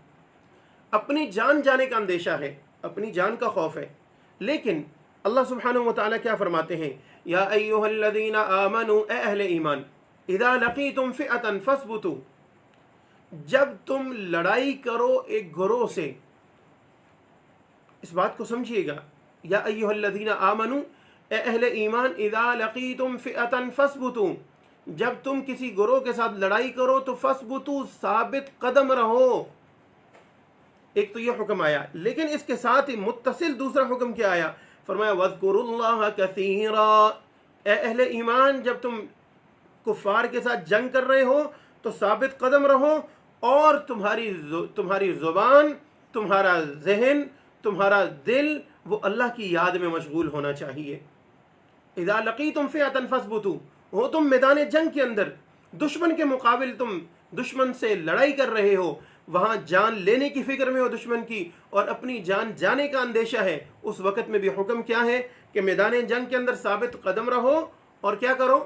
Speaker 1: اپنی جان جانے کا اندیشہ ہے، اپنی جان کا خوف ہے. لیکن اللہ سبحانہ و تعالیٰ کیا فرماتے ہیں، یا ایہا الذین آمنوا، اے اہل ایمان، اذا لقیتم فئۃ فاثبتوا، جب تم لڑائی کرو ایک گروہ سے. اس بات کو سمجھیے گا، یا ایہا الذین آمنوا، اے اہل ایمان، اذا لقیتم فئۃ فاثبتوا، جب تم کسی گروہ کے ساتھ لڑائی کرو تو فاثبتوا، ثابت قدم رہو. ایک تو یہ حکم آیا، لیکن اس کے ساتھ ہی متصل دوسرا حکم کیا آیا، فرمایا وَاذْكُرُوا اللَّهَ كَثِيرًا، اے اہل ایمان جب تم کفار کے ساتھ جنگ کر رہے ہو تو ثابت قدم رہو، اور تمہاری زبان، تمہارا ذہن، تمہارا دل وہ اللہ کی یاد میں مشغول ہونا چاہیے. اذا لقیتم فئۃ فاثبتوا، ہو تم میدان جنگ کے اندر، دشمن کے مقابل تم دشمن سے لڑائی کر رہے ہو، وہاں جان لینے کی فکر میں ہو دشمن کی، اور اپنی جان جانے کا اندیشہ ہے، اس وقت میں بھی حکم کیا ہے کہ میدان جنگ کے اندر ثابت قدم رہو، اور کیا کرو،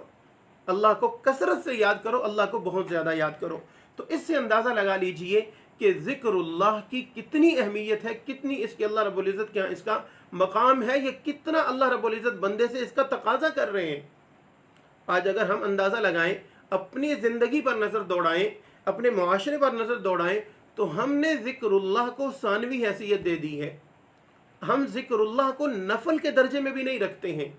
Speaker 1: اللہ کو کثرت سے یاد کرو، اللہ کو بہت زیادہ یاد کرو. تو اس سے اندازہ لگا لیجئے کہ ذکر اللہ کی کتنی اہمیت ہے، کتنی اس کے اللہ رب العزت کے اس کا مقام ہے، یہ کتنا اللہ رب العزت بندے سے اس کا تقاضا کر رہے ہیں. آج اگر ہم اندازہ لگائیں، اپنی زندگی پر نظر دوڑائیں، اپنے معاشرے پر نظر دوڑائیں، تو ہم نے ذکر اللہ کو ثانوی حیثیت دے دی ہے. ہم ذکر اللہ کو نفل کے درجے میں بھی نہیں رکھتے ہیں.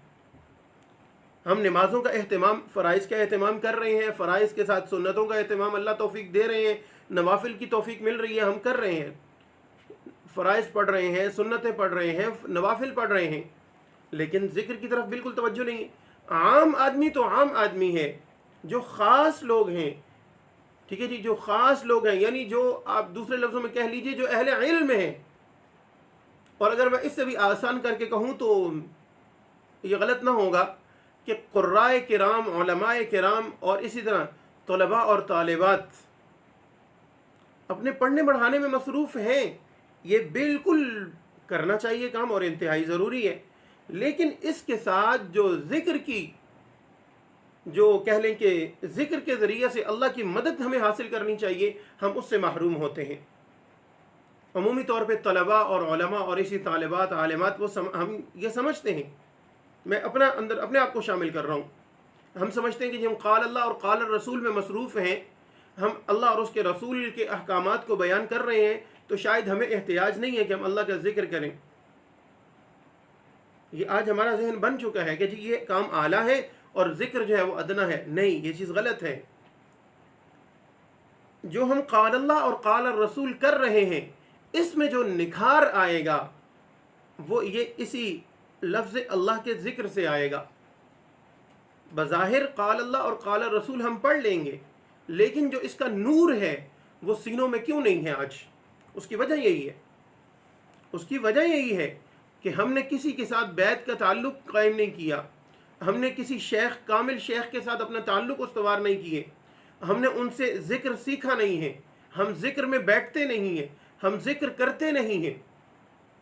Speaker 1: ہم نمازوں کا اہتمام، فرائض کا اہتمام کر رہے ہیں، فرائض کے ساتھ سنتوں کا اہتمام اللہ توفیق دے رہے ہیں، نوافل کی توفیق مل رہی ہے، ہم کر رہے ہیں، فرائض پڑھ رہے ہیں، سنتیں پڑھ رہے ہیں، نوافل پڑھ رہے ہیں، لیکن ذکر کی طرف بالکل توجہ نہیں ہے. عام آدمی تو عام آدمی ہے، جو خاص لوگ ہیں، ٹھیک ہے جی، جو خاص لوگ ہیں، یعنی جو آپ دوسرے لفظوں میں کہہ لیجئے جو اہل علم ہیں. اور اگر میں اس سے بھی آسان کر کے کہوں تو یہ غلط نہ ہوگا کہ قراء کرام، علماء کرام، اور اسی طرح طلباء اور طالبات اپنے پڑھنے بڑھانے میں مصروف ہیں. یہ بالکل کرنا چاہیے کام اور انتہائی ضروری ہے، لیکن اس کے ساتھ جو ذکر کی، جو کہہ لیں کہ ذکر کے ذریعے سے اللہ کی مدد ہمیں حاصل کرنی چاہیے، ہم اس سے محروم ہوتے ہیں. عمومی طور پہ طلباء اور علماء اور اسی طالبات عالمات ہم یہ سمجھتے ہیں، میں اپنے آپ کو شامل کر رہا ہوں، ہم سمجھتے ہیں کہ جب ہم قال اللہ اور قال الرسول میں مصروف ہیں، ہم اللہ اور اس کے رسول کے احکامات کو بیان کر رہے ہیں، تو شاید ہمیں احتیاج نہیں ہے کہ ہم اللہ کا ذکر کریں. یہ آج ہمارا ذہن بن چکا ہے کہ جی یہ کام اعلیٰ ہے اور ذکر جو ہے وہ ادنا ہے. نہیں، یہ چیز غلط ہے. جو ہم قال اللہ اور قال الرسول کر رہے ہیں، اس میں جو نکھار آئے گا وہ یہ اسی لفظ اللہ کے ذکر سے آئے گا. بظاہر قال اللہ اور قال الرسول ہم پڑھ لیں گے، لیکن جو اس کا نور ہے وہ سینوں میں کیوں نہیں ہے آج؟ اس کی وجہ یہی ہے، اس کی وجہ یہی ہے کہ ہم نے کسی کے ساتھ بیعت کا تعلق قائم نہیں کیا، ہم نے کسی شیخ، کامل شیخ کے ساتھ اپنا تعلق استوار نہیں کیے، ہم نے ان سے ذکر سیکھا نہیں ہے، ہم ذکر میں بیٹھتے نہیں ہیں، ہم ذکر کرتے نہیں ہیں.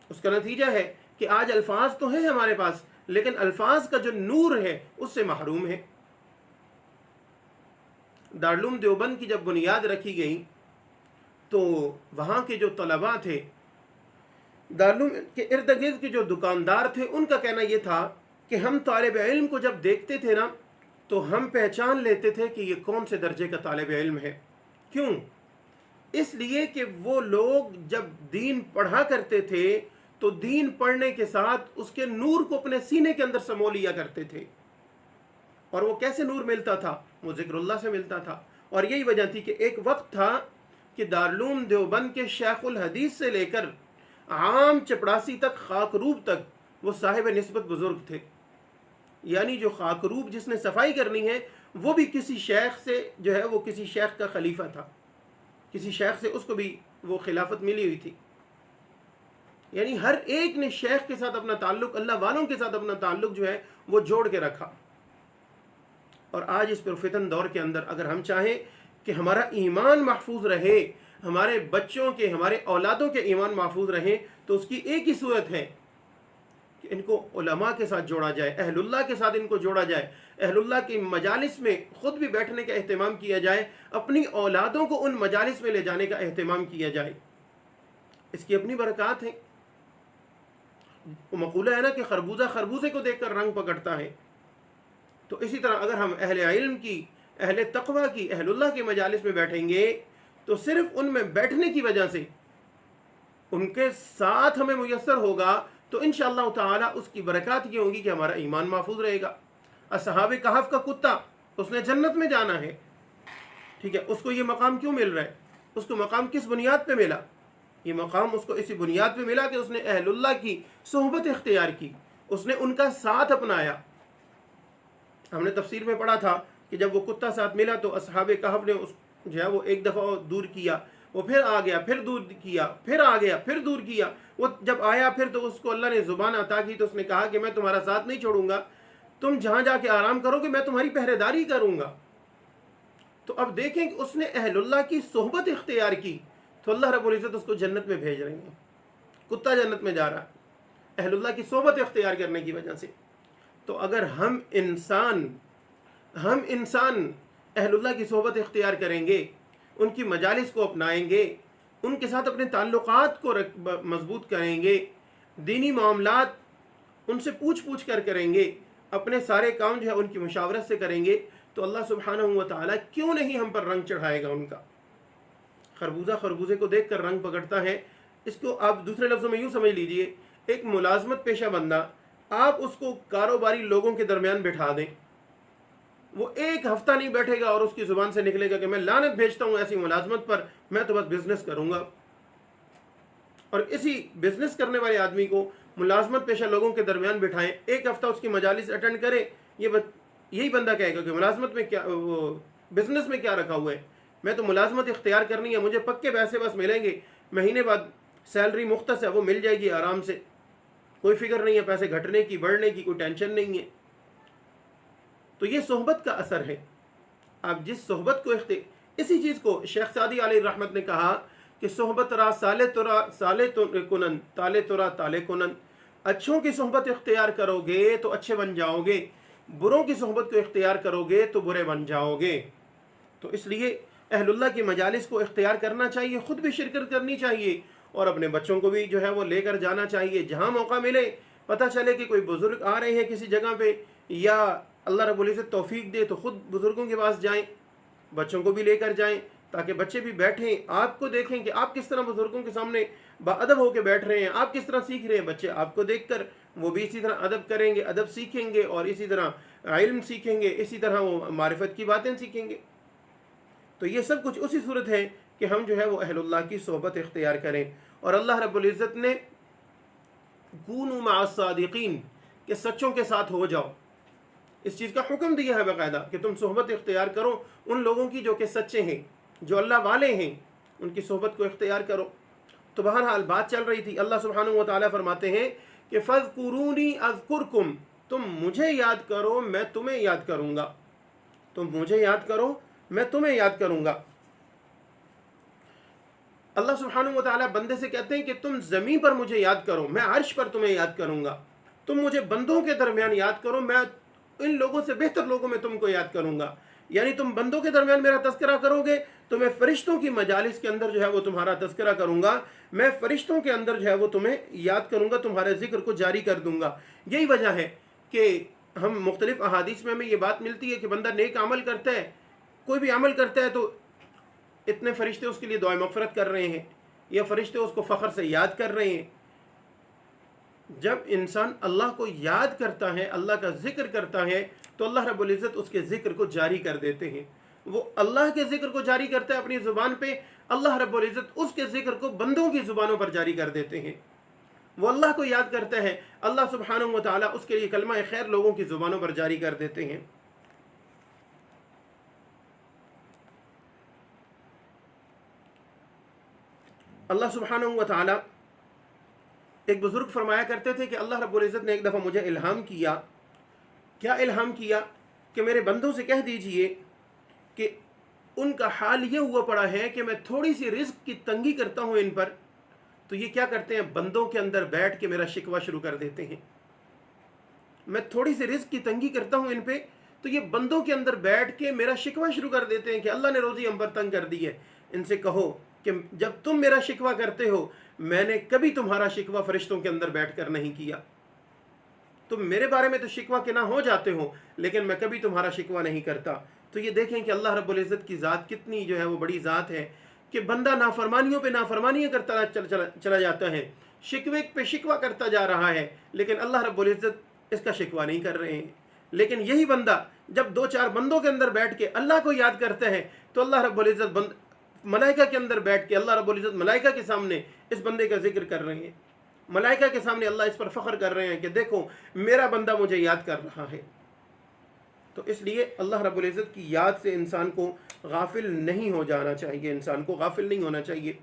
Speaker 1: اس کا نتیجہ ہے کہ آج الفاظ تو ہیں ہمارے پاس، لیکن الفاظ کا جو نور ہے اس سے محروم ہے. دارالعلوم دیوبند کی جب بنیاد رکھی گئی تو وہاں کے جو طلباء تھے، دارالعلوم کے ارد گرد کے جو دکاندار تھے، ان کا کہنا یہ تھا کہ ہم طالب علم کو جب دیکھتے تھے نا تو ہم پہچان لیتے تھے کہ یہ کون سے درجے کا طالب علم ہے. کیوں؟ اس لیے کہ وہ لوگ جب دین پڑھا کرتے تھے تو دین پڑھنے کے ساتھ اس کے نور کو اپنے سینے کے اندر سمو لیا کرتے تھے. اور وہ کیسے نور ملتا تھا؟ وہ ذکر اللہ سے ملتا تھا. اور یہی وجہ تھی کہ ایک وقت تھا کہ دارالعلوم دیوبند کے شیخ الحدیث سے لے کر عام چپڑاسی تک، خاکروب تک، وہ صاحب نسبت بزرگ تھے. یعنی جو خاکروب جس نے صفائی کرنی ہے وہ بھی کسی شیخ سے جو ہے وہ کسی شیخ کا خلیفہ تھا، کسی شیخ سے اس کو بھی وہ خلافت ملی ہوئی تھی. یعنی ہر ایک نے شیخ کے ساتھ اپنا تعلق، اللہ والوں کے ساتھ اپنا تعلق جو ہے وہ جوڑ کے رکھا. اور آج اس پرفتن دور کے اندر اگر ہم چاہیں کہ ہمارا ایمان محفوظ رہے، ہمارے بچوں کے، ہمارے اولادوں کے ایمان محفوظ رہیں، تو اس کی ایک ہی صورت ہے کہ ان کو علماء کے ساتھ جوڑا جائے، اہل اللہ کے ساتھ ان کو جوڑا جائے، اہل اللہ کی مجالس میں خود بھی بیٹھنے کا اہتمام کیا جائے، اپنی اولادوں کو ان مجالس میں لے جانے کا اہتمام کیا جائے. اس کی اپنی برکات ہیں. وہ مقولہ ہے نا کہ خربوزہ خربوزے کو دیکھ کر رنگ پکڑتا ہے. تو اسی طرح اگر ہم اہل علم کی، اہل تقوی کی، اہل اللہ کی مجالس میں بیٹھیں گے تو صرف ان میں بیٹھنے کی وجہ سے ان کے ساتھ ہمیں میسر ہوگا تو انشاءاللہ تعالی اس کی برکات یہ ہوگی کہ ہمارا ایمان محفوظ رہے گا. اصحاب کہف کا کتا، اس نے جنت میں جانا ہے، ٹھیک ہے، اس کو یہ مقام کیوں مل رہا ہے؟ اس کو مقام کس بنیاد پہ ملا؟ یہ مقام اس کو اسی بنیاد پہ ملا کہ اس نے اہل اللہ کی صحبت اختیار کی، اس نے ان کا ساتھ اپنایا. ہم نے تفسیر میں پڑھا تھا کہ جب وہ کتا ساتھ ملا تو اصحاب کہف نے اس جو ہے وہ ایک دفعہ دور کیا، وہ پھر آ گیا، پھر دور کیا، پھر آ گیا، پھر دور کیا. وہ جب آیا پھر تو اس کو اللہ نے زبان عطا کی تو اس نے کہا کہ میں تمہارا ساتھ نہیں چھوڑوں گا، تم جہاں جا کے آرام کرو گے میں تمہاری پہرے داری کروں گا. تو اب دیکھیں کہ اس نے اہل اللہ کی صحبت اختیار کی تو اللہ رب العزت اس کو جنت میں بھیج رہے ہیں. کتا جنت میں جا رہا ہے اہل اللہ کی صحبت اختیار کرنے کی وجہ سے. تو اگر ہم انسان اہل اللہ کی صحبت اختیار کریں گے، ان کی مجالس کو اپنائیں گے، ان کے ساتھ اپنے تعلقات کو مضبوط کریں گے، دینی معاملات ان سے پوچھ کر کریں گے، اپنے سارے کام جو ہے ان کی مشاورت سے کریں گے، تو اللہ سبحانہ و تعالیٰ کیوں نہیں ہم پر رنگ چڑھائے گا ان کا. خربوزہ خربوزے کو دیکھ کر رنگ پکڑتا ہے. اس کو آپ دوسرے لفظوں میں یوں سمجھ لیجئے، ایک ملازمت پیشہ بندہ، آپ اس کو کاروباری لوگوں کے درمیان بٹھا دیں، وہ ایک ہفتہ نہیں بیٹھے گا اور اس کی زبان سے نکلے گا کہ میں لعنت بھیجتا ہوں ایسی ملازمت پر، میں تو بس بزنس کروں گا. اور اسی بزنس کرنے والے آدمی کو ملازمت پیشہ لوگوں کے درمیان بٹھائیں، ایک ہفتہ اس کی مجالس اٹینڈ کرے، یہی بندہ کہے گا کہ ملازمت میں کیا، بزنس میں کیا رکھا ہوا ہے، میں تو ملازمت اختیار کرنی ہے، مجھے پکے پیسے بس ملیں گے، مہینے بعد سیلری مختص ہے وہ مل جائے گی آرام سے، کوئی فکر نہیں ہے پیسے گھٹنے کی، بڑھنے کی، کوئی ٹینشن نہیں ہے. تو یہ صحبت کا اثر ہے. آپ جس صحبت کو اسی چیز کو شیخ سعدی علیہ رحمت نے کہا کہ صحبت را سالے کنن تالے ترا تالے کنن. اچھوں کی صحبت اختیار کرو گے تو اچھے بن جاؤ گے، بروں کی صحبت کو اختیار کرو گے تو برے بن جاؤ گے. تو اس لیے اہل اللہ کی مجالس کو اختیار کرنا چاہیے، خود بھی شرکت کرنی چاہیے اور اپنے بچوں کو بھی جو ہے وہ لے کر جانا چاہیے. جہاں موقع ملے، پتہ چلے کہ کوئی بزرگ آ رہے ہیں کسی جگہ پہ، یا اللہ رب العزت توفیق دے تو خود بزرگوں کے پاس جائیں، بچوں کو بھی لے کر جائیں تاکہ بچے بھی بیٹھیں، آپ کو دیکھیں کہ آپ کس طرح بزرگوں کے سامنے باادب ہو کے بیٹھ رہے ہیں، آپ کس طرح سیکھ رہے ہیں. بچے آپ کو دیکھ کر وہ بھی اسی طرح ادب کریں گے، ادب سیکھیں گے اور اسی طرح علم سیکھیں گے، اسی طرح وہ معرفت کی باتیں سیکھیں گے. تو یہ سب کچھ اسی صورت ہے کہ ہم جو ہے وہ اہل اللہ کی صحبت اختیار کریں. اور اللہ رب العزت نے کونوا مع الصادقین کہ سچوں کے ساتھ ہو جاؤ، اس چیز کا حکم دیا ہے باقاعدہ کہ تم صحبت اختیار کرو ان لوگوں کی جو کہ سچے ہیں، جو اللہ والے ہیں، ان کی صحبت کو اختیار کرو. تو بہرحال بات چل رہی تھی. اللہ سبحانہ و تعالیٰ فرماتے ہیں کہ فَاذْكُرُونِي أَذْكُرْكُمْ، تم مجھے یاد کرو میں تمہیں یاد کروں گا، تم مجھے یاد کرو میں تمہیں یاد کروں گا. اللہ سبحانہ و تعالیٰ بندے سے کہتے ہیں کہ تم زمین پر مجھے یاد کرو، میں عرش پر تمہیں یاد کروں گا. تم مجھے بندوں کے درمیان یاد کرو، میں ان لوگوں سے بہتر لوگوں میں تم کو یاد کروں گا. یعنی تم بندوں کے درمیان میرا تذکرہ کرو گے تو میں فرشتوں کی مجالس کے اندر جو ہے وہ تمہارا تذکرہ کروں گا، میں فرشتوں کے اندر جو ہے وہ تمہیں یاد کروں گا، تمہارے ذکر کو جاری کر دوں گا. یہی وجہ ہے کہ ہم مختلف احادیث میں ہمیں یہ بات ملتی ہے کہ بندہ نیک عمل کرتا ہے، کوئی بھی عمل کرتا ہے تو اتنے فرشتے اس کے لیے دعائے مغفرت کر رہے ہیں، یا فرشتے اس کو فخر سے یاد کر رہے ہیں۔ جب انسان اللہ کو یاد کرتا ہے، اللہ کا ذکر کرتا ہے، تو اللہ رب العزت اس کے ذکر کو جاری کر دیتے ہیں۔ وہ اللہ کے ذکر کو جاری کرتا ہے اپنی زبان پہ، اللہ رب العزت اس کے ذکر کو بندوں کی زبانوں پر جاری کر دیتے ہیں۔ وہ اللہ کو یاد کرتا ہے، اللہ سبحانہ و تعالیٰ اس کے لیے کلمہ خیر لوگوں کی زبانوں پر جاری کر دیتے ہیں۔ اللہ سبحانہ و تعالیٰ، ایک بزرگ فرمایا کرتے تھے کہ اللہ رب العزت نے ایک دفعہ مجھے الہام کیا۔ کیا الہام کیا؟ کہ میرے بندوں سے کہہ دیجئے کہ ان کا حال یہ ہوا پڑا ہے کہ میں تھوڑی سی رزق کی تنگی کرتا ہوں ان پر، تو یہ کیا کرتے ہیں؟ بندوں کے اندر بیٹھ کے میرا شکوہ شروع کر دیتے ہیں۔ میں تھوڑی سی رزق کی تنگی کرتا ہوں ان پہ، تو یہ بندوں کے اندر بیٹھ کے میرا شکوہ شروع کر دیتے ہیں کہ اللہ نے روزی ہم پر تنگ کر دی ہے۔ ان سے کہو کہ جب تم میرا شکوہ کرتے ہو، میں نے کبھی تمہارا شکوہ فرشتوں کے اندر بیٹھ کر نہیں کیا۔ تم میرے بارے میں تو شکوہ کے نہ ہو جاتے ہو، لیکن میں کبھی تمہارا شکوہ نہیں کرتا۔ تو یہ دیکھیں کہ اللہ رب العزت کی ذات کتنی جو ہے وہ بڑی ذات ہے کہ بندہ نافرمانیوں پہ نافرمانیاں کرتا چلا جاتا ہے، شکوے پہ شکوہ کرتا جا رہا ہے، لیکن اللہ رب العزت اس کا شکوہ نہیں کر رہے ہیں۔ لیکن یہی بندہ جب دو چار بندوں کے اندر بیٹھ کے اللہ کو یاد کرتا ہے، تو اللہ رب العزت ملائکہ کے اندر بیٹھ کے اللہ رب العزت ملائکہ کے سامنے اس بندے کا ذکر کر رہے ہیں۔ ملائکہ کے سامنے اللہ اس پر فخر کر رہے ہیں کہ دیکھو میرا بندہ مجھے یاد کر رہا ہے۔ تو اس لیے اللہ رب العزت کی یاد سے انسان کو غافل نہیں ہو جانا چاہیے، انسان کو غافل نہیں ہونا چاہیے۔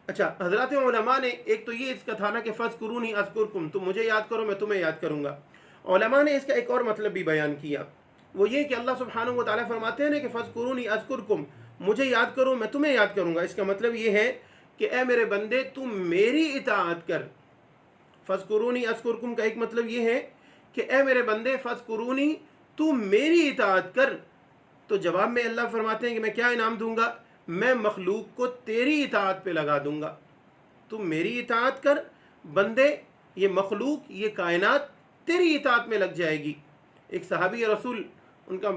Speaker 1: اچھا، حضرات علماء نے ایک تو یہ اس کا تھا نا کہ فَاذْكُرُونِي أَذْكُرْكُمْ، تم مجھے یاد کرو میں تمہیں یاد کروں گا۔ علماء نے اس کا ایک اور مطلب بھی بیان کیا، وہ یہ کہ اللہ سبحانہ و تعالیٰ فرماتے ہیں نا کہ فَاذْكُرُونِي أَذْكُرْكُمْ، مجھے یاد کرو میں تمہیں یاد کروں گا۔ اس کا مطلب یہ ہے کہ اے میرے بندے تم میری اطاعت کر۔ فَاذْكُرُونِي أَذْكُرْكُمْ کا ایک مطلب یہ ہے کہ اے میرے بندے فَاذْكُرُونِی، تو میری اطاعت کر۔ تو جواب میں اللہ فرماتے ہیں کہ میں کیا انعام دوں گا؟ میں مخلوق کو تیری اطاعت پہ لگا دوں گا۔ تم میری اطاعت کر بندے، یہ مخلوق، یہ کائنات تیری اطاعت میں لگ جائے گی۔ ایک صحابی رسول، ان کا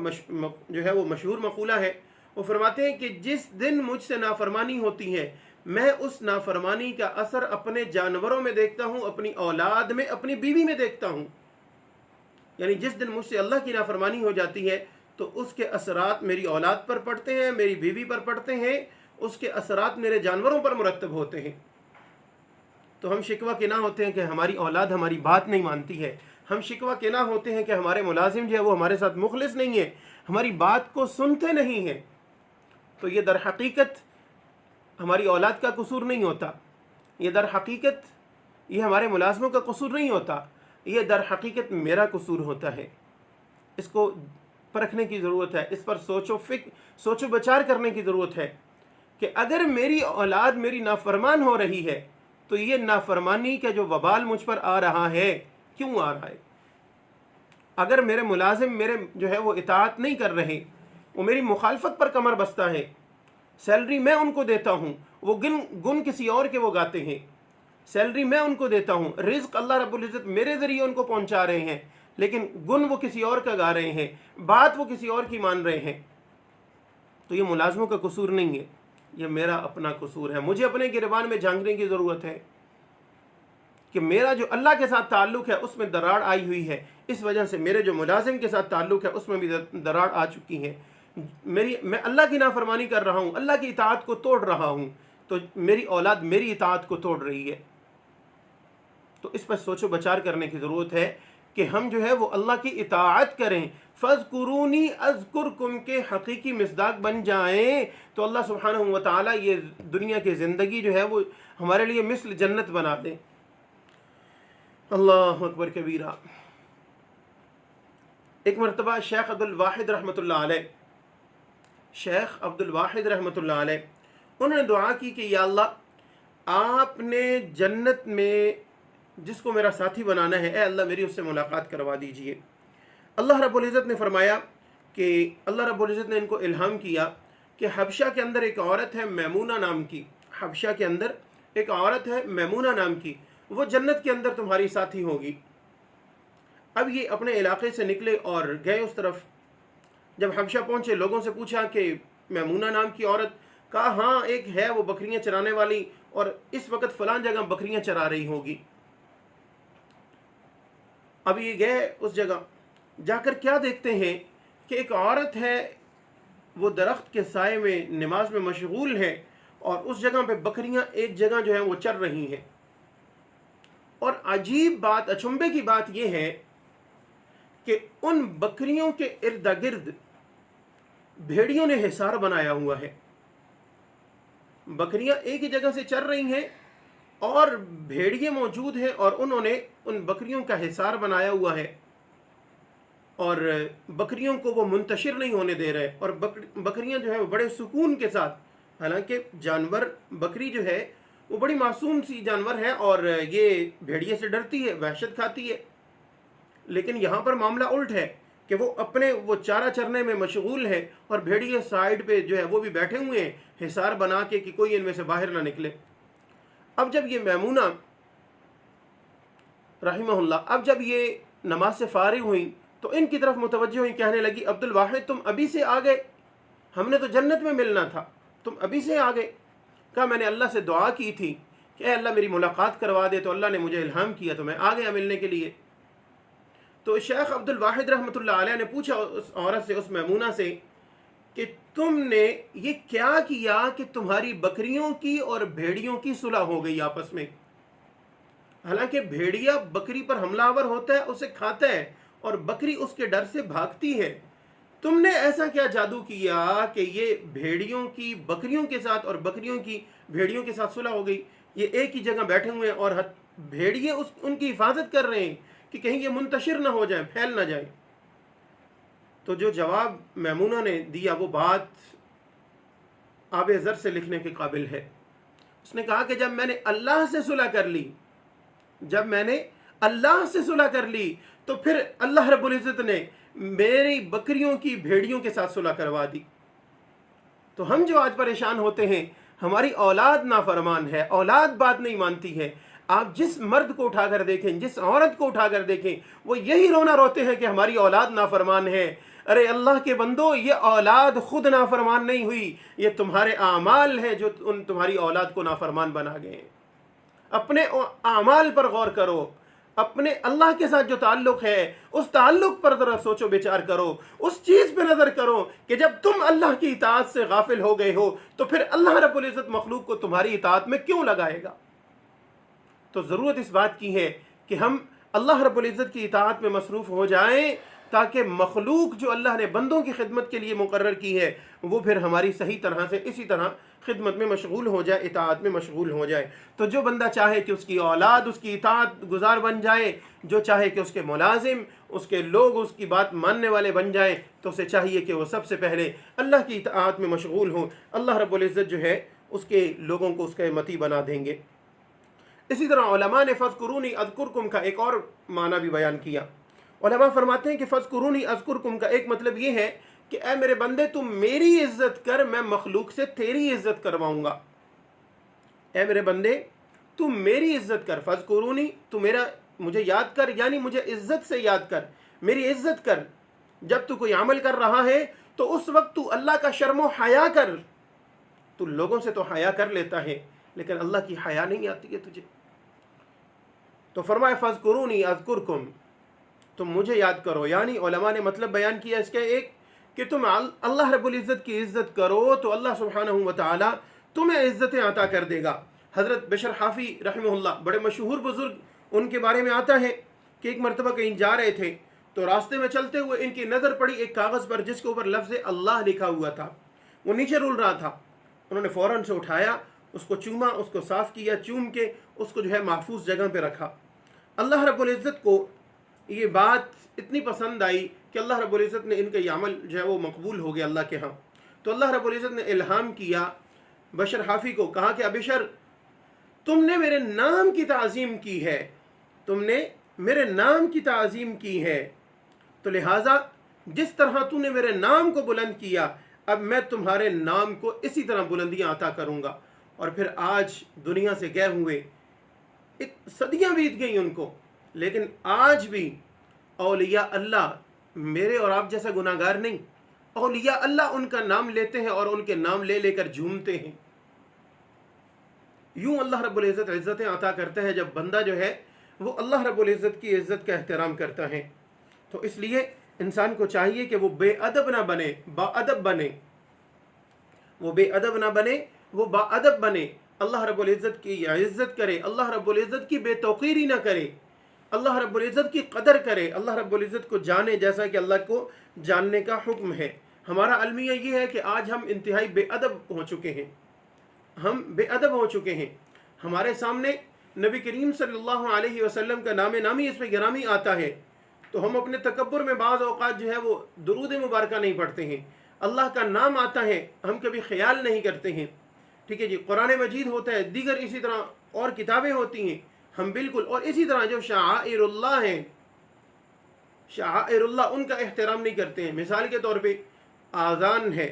Speaker 1: جو ہے وہ مشہور مقولہ ہے، وہ فرماتے ہیں کہ جس دن مجھ سے نافرمانی ہوتی ہے، میں اس نافرمانی کا اثر اپنے جانوروں میں دیکھتا ہوں، اپنی اولاد میں، اپنی بیوی میں دیکھتا ہوں۔ یعنی جس دن مجھ سے اللہ کی نافرمانی ہو جاتی ہے تو اس کے اثرات میری اولاد پر پڑتے ہیں، میری بیوی پر پڑتے ہیں، اس کے اثرات میرے جانوروں پر مرتب ہوتے ہیں۔ تو ہم شکوہ کے نہ ہوتے ہیں کہ ہماری اولاد ہماری بات نہیں مانتی ہے، ہم شکوہ کے نہ ہوتے ہیں کہ ہمارے ملازم جو ہے وہ ہمارے ساتھ مخلص نہیں ہے، ہماری بات کو سنتے نہیں ہیں۔ تو یہ در حقیقت ہماری اولاد کا قصور نہیں ہوتا، یہ در حقیقت یہ ہمارے ملازموں کا قصور نہیں ہوتا، یہ در حقیقت میرا قصور ہوتا ہے۔ اس کو پرکھنے کی ضرورت ہے، اس پر سوچ و بچار کرنے کی ضرورت ہے کہ اگر میری اولاد میری نافرمان ہو رہی ہے تو یہ نافرمانی کا جو وبال مجھ پر آ رہا ہے کیوں آ رہا ہے؟ اگر میرے ملازم میرے جو ہے وہ اطاعت نہیں کر رہے، وہ میری مخالفت پر کمر بستہ ہے، سیلری میں ان کو دیتا ہوں، وہ گن کسی اور کے وہ گاتے ہیں، سیلری میں ان کو دیتا ہوں، رزق اللہ رب العزت میرے ذریعے ان کو پہنچا رہے ہیں، لیکن گن وہ کسی اور کا گا رہے ہیں، بات وہ کسی اور کی مان رہے ہیں، تو یہ ملازموں کا قصور نہیں ہے، یہ میرا اپنا قصور ہے۔ مجھے اپنے گریبان میں جھانکنے کی ضرورت ہے کہ میرا جو اللہ کے ساتھ تعلق ہے اس میں دراڑ آئی ہوئی ہے، اس وجہ سے میرے جو ملازم کے ساتھ تعلق ہے اس میں بھی دراڑ آ چکی ہے، میں اللہ کی نافرمانی کر رہا ہوں، اللہ کی اطاعت کو توڑ رہا ہوں، تو میری اولاد میری اطاعت کو توڑ رہی ہے۔ تو اس پر سوچ و بچار کرنے کی ضرورت ہے کہ ہم جو ہے وہ اللہ کی اطاعت کریں، فَاذْكُرُونِي أَذْكُرْكُمْ کے حقیقی مصداق بن جائیں، تو اللہ سبحانہ و تعالیٰ یہ دنیا کی زندگی جو ہے وہ ہمارے لیے مثل جنت بنا دیں۔ اللہ اکبر کبیرہ۔ ایک مرتبہ شیخ عبد الواحد رحمۃ اللہ علیہ، شیخ عبد الواحد رحمۃ اللہ علیہ، انہوں نے دعا کی کہ یا اللہ آپ نے جنت میں جس کو میرا ساتھی بنانا ہے، اے اللہ میری اس سے ملاقات کروا دیجئے۔ اللہ رب العزت نے فرمایا کہ اللہ رب العزت نے ان کو الہام کیا کہ حبشہ کے اندر ایک عورت ہے میمونہ نام کی، حبشہ کے اندر ایک عورت ہے میمونہ نام کی، وہ جنت کے اندر تمہاری ساتھی ہوگی۔ اب یہ اپنے علاقے سے نکلے اور گئے اس طرف، جب حبشہ پہنچے لوگوں سے پوچھا کہ میمونہ نام کی عورت کہا ہاں ایک ہے وہ بکریاں چرانے والی اور اس وقت فلاں جگہ بکریاں چرا رہی ہوگی. اب یہ گئے اس جگہ، جا کر کیا دیکھتے ہیں کہ ایک عورت ہے، وہ درخت کے سائے میں نماز میں مشغول ہے، اور اس جگہ پہ بکریاں ایک جگہ جو ہے وہ چر رہی ہیں. اور عجیب بات، اچنبے کی بات یہ ہے کہ ان بکریوں کے ارد گرد بھیڑیوں نے حصار بنایا ہوا ہے. بکریاں ایک ہی جگہ سے چر رہی ہیں اور بھیڑیے موجود ہیں، اور انہوں نے ان بکریوں کا حصار بنایا ہوا ہے، اور بکریوں کو وہ منتشر نہیں ہونے دے رہے. اور بکریاں جو ہے وہ بڑے سکون کے ساتھ، حالانکہ جانور بکری جو ہے وہ بڑی معصوم سی جانور ہے اور یہ بھیڑیے سے ڈرتی ہے، وحشت کھاتی ہے، لیکن یہاں پر معاملہ الٹ ہے کہ وہ اپنے وہ چارہ چرنے میں مشغول ہے، اور بھیڑیے سائیڈ پہ جو ہے وہ بھی بیٹھے ہوئے ہیں حصار بنا کے کہ کوئی ان میں سے باہر نہ نکلے. اب جب یہ میمونہ رحمہ اللہ اب جب یہ نماز سے فارغ ہوئیں تو ان کی طرف متوجہ ہوئی، کہنے لگی عبد الواحد تم ابھی سے آ گئے، ہم نے تو جنت میں ملنا تھا، تم ابھی سے آ گئے. کہا میں نے اللہ سے دعا کی تھی کہ اے اللہ میری ملاقات کروا دے، تو اللہ نے مجھے الہام کیا تو میں آ گیا ملنے کے لیے. تو شیخ عبد الواحد رحمۃ اللہ علیہ نے پوچھا اس عورت سے، اس میمونہ سے، کہ تم نے یہ کیا کیا کہ تمہاری بکریوں کی اور بھیڑیوں کی صلح ہو گئی آپس میں؟ حالانکہ بھیڑیا بکری پر حملہ آور ہوتا ہے، اسے کھاتا ہے، اور بکری اس کے ڈر سے بھاگتی ہے. تم نے ایسا کیا جادو کیا کہ یہ بھیڑیوں کی بکریوں کے ساتھ اور بکریوں کی بھیڑیوں کے ساتھ صلح ہو گئی؟ یہ ایک ہی جگہ بیٹھے ہوئے ہیں اور بھیڑیے ان کی حفاظت کر رہے ہیں کہ کہیں یہ منتشر نہ ہو جائیں، پھیل نہ جائیں. تو جو جواب میمونہ نے دیا وہ بات آب زر سے لکھنے کے قابل ہے. اس نے کہا کہ جب میں نے اللہ سے صلح کر لی، جب میں نے اللہ سے صلح کر لی، تو پھر اللہ رب العزت نے میری بکریوں کی بھیڑیوں کے ساتھ صلح کروا دی. تو ہم جو آج پریشان ہوتے ہیں، ہماری اولاد نافرمان ہے، اولاد بات نہیں مانتی ہے. آپ جس مرد کو اٹھا کر دیکھیں، جس عورت کو اٹھا کر دیکھیں، وہ یہی رونا روتے ہیں کہ ہماری اولاد نافرمان ہے. ارے اللہ کے بندو، یہ اولاد خود نافرمان نہیں ہوئی، یہ تمہارے اعمال ہیں جو تمہاری اولاد کو نافرمان بنا گئے. اپنے اعمال پر غور کرو، اپنے اللہ کے ساتھ جو تعلق ہے اس تعلق پر ذرا سوچو بچار کرو، اس چیز پہ نظر کرو کہ جب تم اللہ کی اطاعت سے غافل ہو گئے ہو تو پھر اللہ رب العزت مخلوق کو تمہاری اطاعت میں کیوں لگائے گا. تو ضرورت اس بات کی ہے کہ ہم اللہ رب العزت کی اطاعت میں مصروف ہو جائیں، تاکہ مخلوق جو اللہ نے بندوں کی خدمت کے لیے مقرر کی ہے وہ پھر ہماری صحیح طرح سے اسی طرح خدمت میں مشغول ہو جائے، اطاعت میں مشغول ہو جائے. تو جو بندہ چاہے کہ اس کی اولاد اس کی اطاعت گزار بن جائے، جو چاہے کہ اس کے ملازم، اس کے لوگ اس کی بات ماننے والے بن جائیں، تو اسے چاہیے کہ وہ سب سے پہلے اللہ کی اطاعت میں مشغول ہوں. اللہ رب العزت جو ہے اس کے لوگوں کو اس کا متی بنا دیں گے. اسی طرح علماء نے فَاذْكُرُونِي أَذْكُرْكُمْ کا ایک اور معنی بھی بیان کیا. علماء فرماتے ہیں کہ فَاذْكُرُونِي أَذْكُرْكُمْ کا ایک مطلب یہ ہے کہ اے میرے بندے تم میری عزت کر، میں مخلوق سے تیری عزت کرواؤں گا. اے میرے بندے تم میری عزت کر، فَاذْكُرُونِي تو مجھے یاد کر، یعنی مجھے عزت سے یاد کر، میری عزت کر. جب تو کوئی عمل کر رہا ہے تو اس وقت تو اللہ کا شرم و حیا کر. تو لوگوں سے تو حیا کر لیتا ہے لیکن اللہ کی حیا نہیں آتی ہے تجھے. تو فرمایا فَاذْكُرُونِي أَذْكُرْكُمْ، تم مجھے یاد کرو. یعنی علماء نے مطلب بیان کیا اس کا ایک کہ تم اللہ رب العزت کی عزت کرو تو اللہ سبحانہ و تعالی تمہیں عزتیں عطا کر دے گا. حضرت بشر حافی رحمہ اللہ بڑے مشہور بزرگ، ان کے بارے میں آتا ہے کہ ایک مرتبہ کہیں جا رہے تھے تو راستے میں چلتے ہوئے ان کی نظر پڑی ایک کاغذ پر جس کے اوپر لفظ اللہ لکھا ہوا تھا. وہ نیچے رول رہا تھا. انہوں نے فوراً سے اٹھایا، اس کو چوما، اس کو صاف کیا، چوم کے اس کو جو ہے محفوظ جگہ پہ رکھا. اللہ رب العزت کو یہ بات اتنی پسند آئی کہ اللہ رب العزت نے ان کا یہ عمل جو ہے وہ مقبول ہو گیا اللہ کے ہاں. تو اللہ رب العزت نے الہام کیا بشر حافی کو، کہا کہ ابشر تم نے میرے نام کی تعظیم کی ہے، تم نے میرے نام کی تعظیم کی ہے، تو لہٰذا جس طرح تو نے میرے نام کو بلند کیا اب میں تمہارے نام کو اسی طرح بلندیاں عطا کروں گا. اور پھر آج دنیا سے گئے ہوئے صدیاں بیت گئیں ان کو، لیکن آج بھی اولیاء اللہ میرے اور آپ جیسا گناہگار نہیں. اولیاء اللہ ان کا نام لیتے ہیں اور ان کے نام لے لے کر جھومتے ہیں۔ یوں اللہ رب العزت عزتیں عطا کرتا ہے جب بندہ جو ہے وہ اللہ رب العزت کی عزت کا احترام کرتا ہے۔ تو اس لیے انسان کو چاہیے کہ وہ بے ادب نہ بنے، با ادب بنے، وہ بے ادب نہ بنے، وہ با ادب بنے، اللہ رب العزت کی عزت کرے، اللہ رب العزت کی بے توقیری نہ کرے، اللہ رب العزت کی قدر کرے، اللہ رب العزت کو جانے جیسا کہ اللہ کو جاننے کا حکم ہے۔ ہمارا المیہ یہ ہے کہ آج ہم انتہائی بے ادب ہو چکے ہیں، ہم بے ادب ہو چکے ہیں۔ ہمارے سامنے نبی کریم صلی اللہ علیہ وسلم کا نام نامی اس پہ گرامی آتا ہے، تو ہم اپنے تکبر میں بعض اوقات جو ہے وہ درود مبارکہ نہیں پڑھتے ہیں۔ اللہ کا نام آتا ہے، ہم کبھی خیال نہیں کرتے ہیں، ٹھیک ہے جی، قرآن مجید ہوتا ہے، دیگر اسی طرح اور کتابیں ہوتی ہیں، ہم بالکل، اور اسی طرح جو شعائر اللہ ہیں، شعائر اللہ، ان کا احترام نہیں کرتے ہیں۔ مثال کے طور پہ آذان ہے،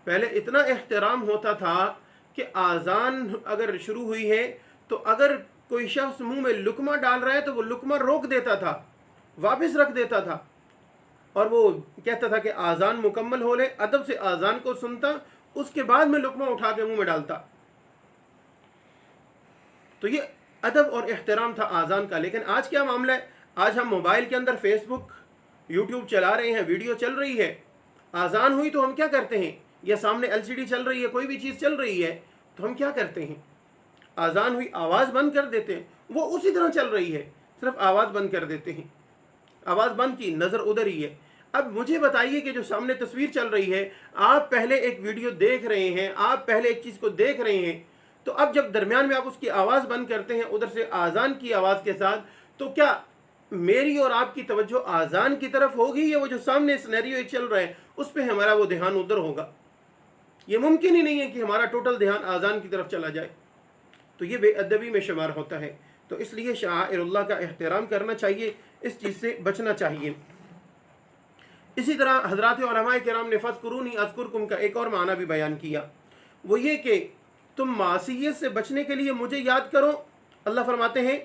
Speaker 1: پہلے اتنا احترام ہوتا تھا کہ آذان اگر شروع ہوئی ہے تو اگر کوئی شخص منہ میں لقمہ ڈال رہا ہے تو وہ لقمہ روک دیتا تھا، واپس رکھ دیتا تھا، اور وہ کہتا تھا کہ آذان مکمل ہو لے، ادب سے آذان کو سنتا، اس کے بعد میں لقمہ اٹھا کے منہ میں ڈالتا۔ تو یہ ادب اور احترام تھا آذان کا۔ لیکن آج کیا معاملہ ہے؟ آج ہم موبائل کے اندر فیس بک، یوٹیوب چلا رہے ہیں، ویڈیو چل رہی ہے، آذان ہوئی تو ہم کیا کرتے ہیں، یا سامنے LCD چل رہی ہے، کوئی بھی چیز چل رہی ہے تو ہم کیا کرتے ہیں، آذان ہوئی آواز بند کر دیتے ہیں، وہ اسی طرح چل رہی ہے، صرف آواز بند کر دیتے ہیں، آواز بند کی، نظر ادھر ہی ہے۔ اب مجھے بتائیے کہ جو سامنے تصویر چل رہی ہے، آپ پہلے ایک ویڈیو دیکھ رہے ہیں، آپ پہلے ایک چیز کو دیکھ رہے ہیں، تو اب جب درمیان میں آپ اس کی آواز بند کرتے ہیں ادھر سے آذان کی آواز کے ساتھ، تو کیا میری اور آپ کی توجہ آذان کی طرف ہوگی، یا وہ جو سامنے سینیریو چل رہا ہے اس پہ ہمارا وہ دھیان ادھر ہوگا؟ یہ ممکن ہی نہیں ہے کہ ہمارا ٹوٹل دھیان آذان کی طرف چلا جائے، تو یہ بے ادبی میں شمار ہوتا ہے۔ تو اس لیے شعائر اللہ کا احترام کرنا چاہیے، اس چیز سے بچنا چاہیے۔ اسی طرح حضرات علماء کرام نے فَاذْكُرُونِی أَذْكُرْكُمْ کا ایک اور معنی بھی بیان کیا، وہ یہ کہ تم معصیت سے بچنے کے لیے مجھے یاد کرو۔ اللہ فرماتے ہیں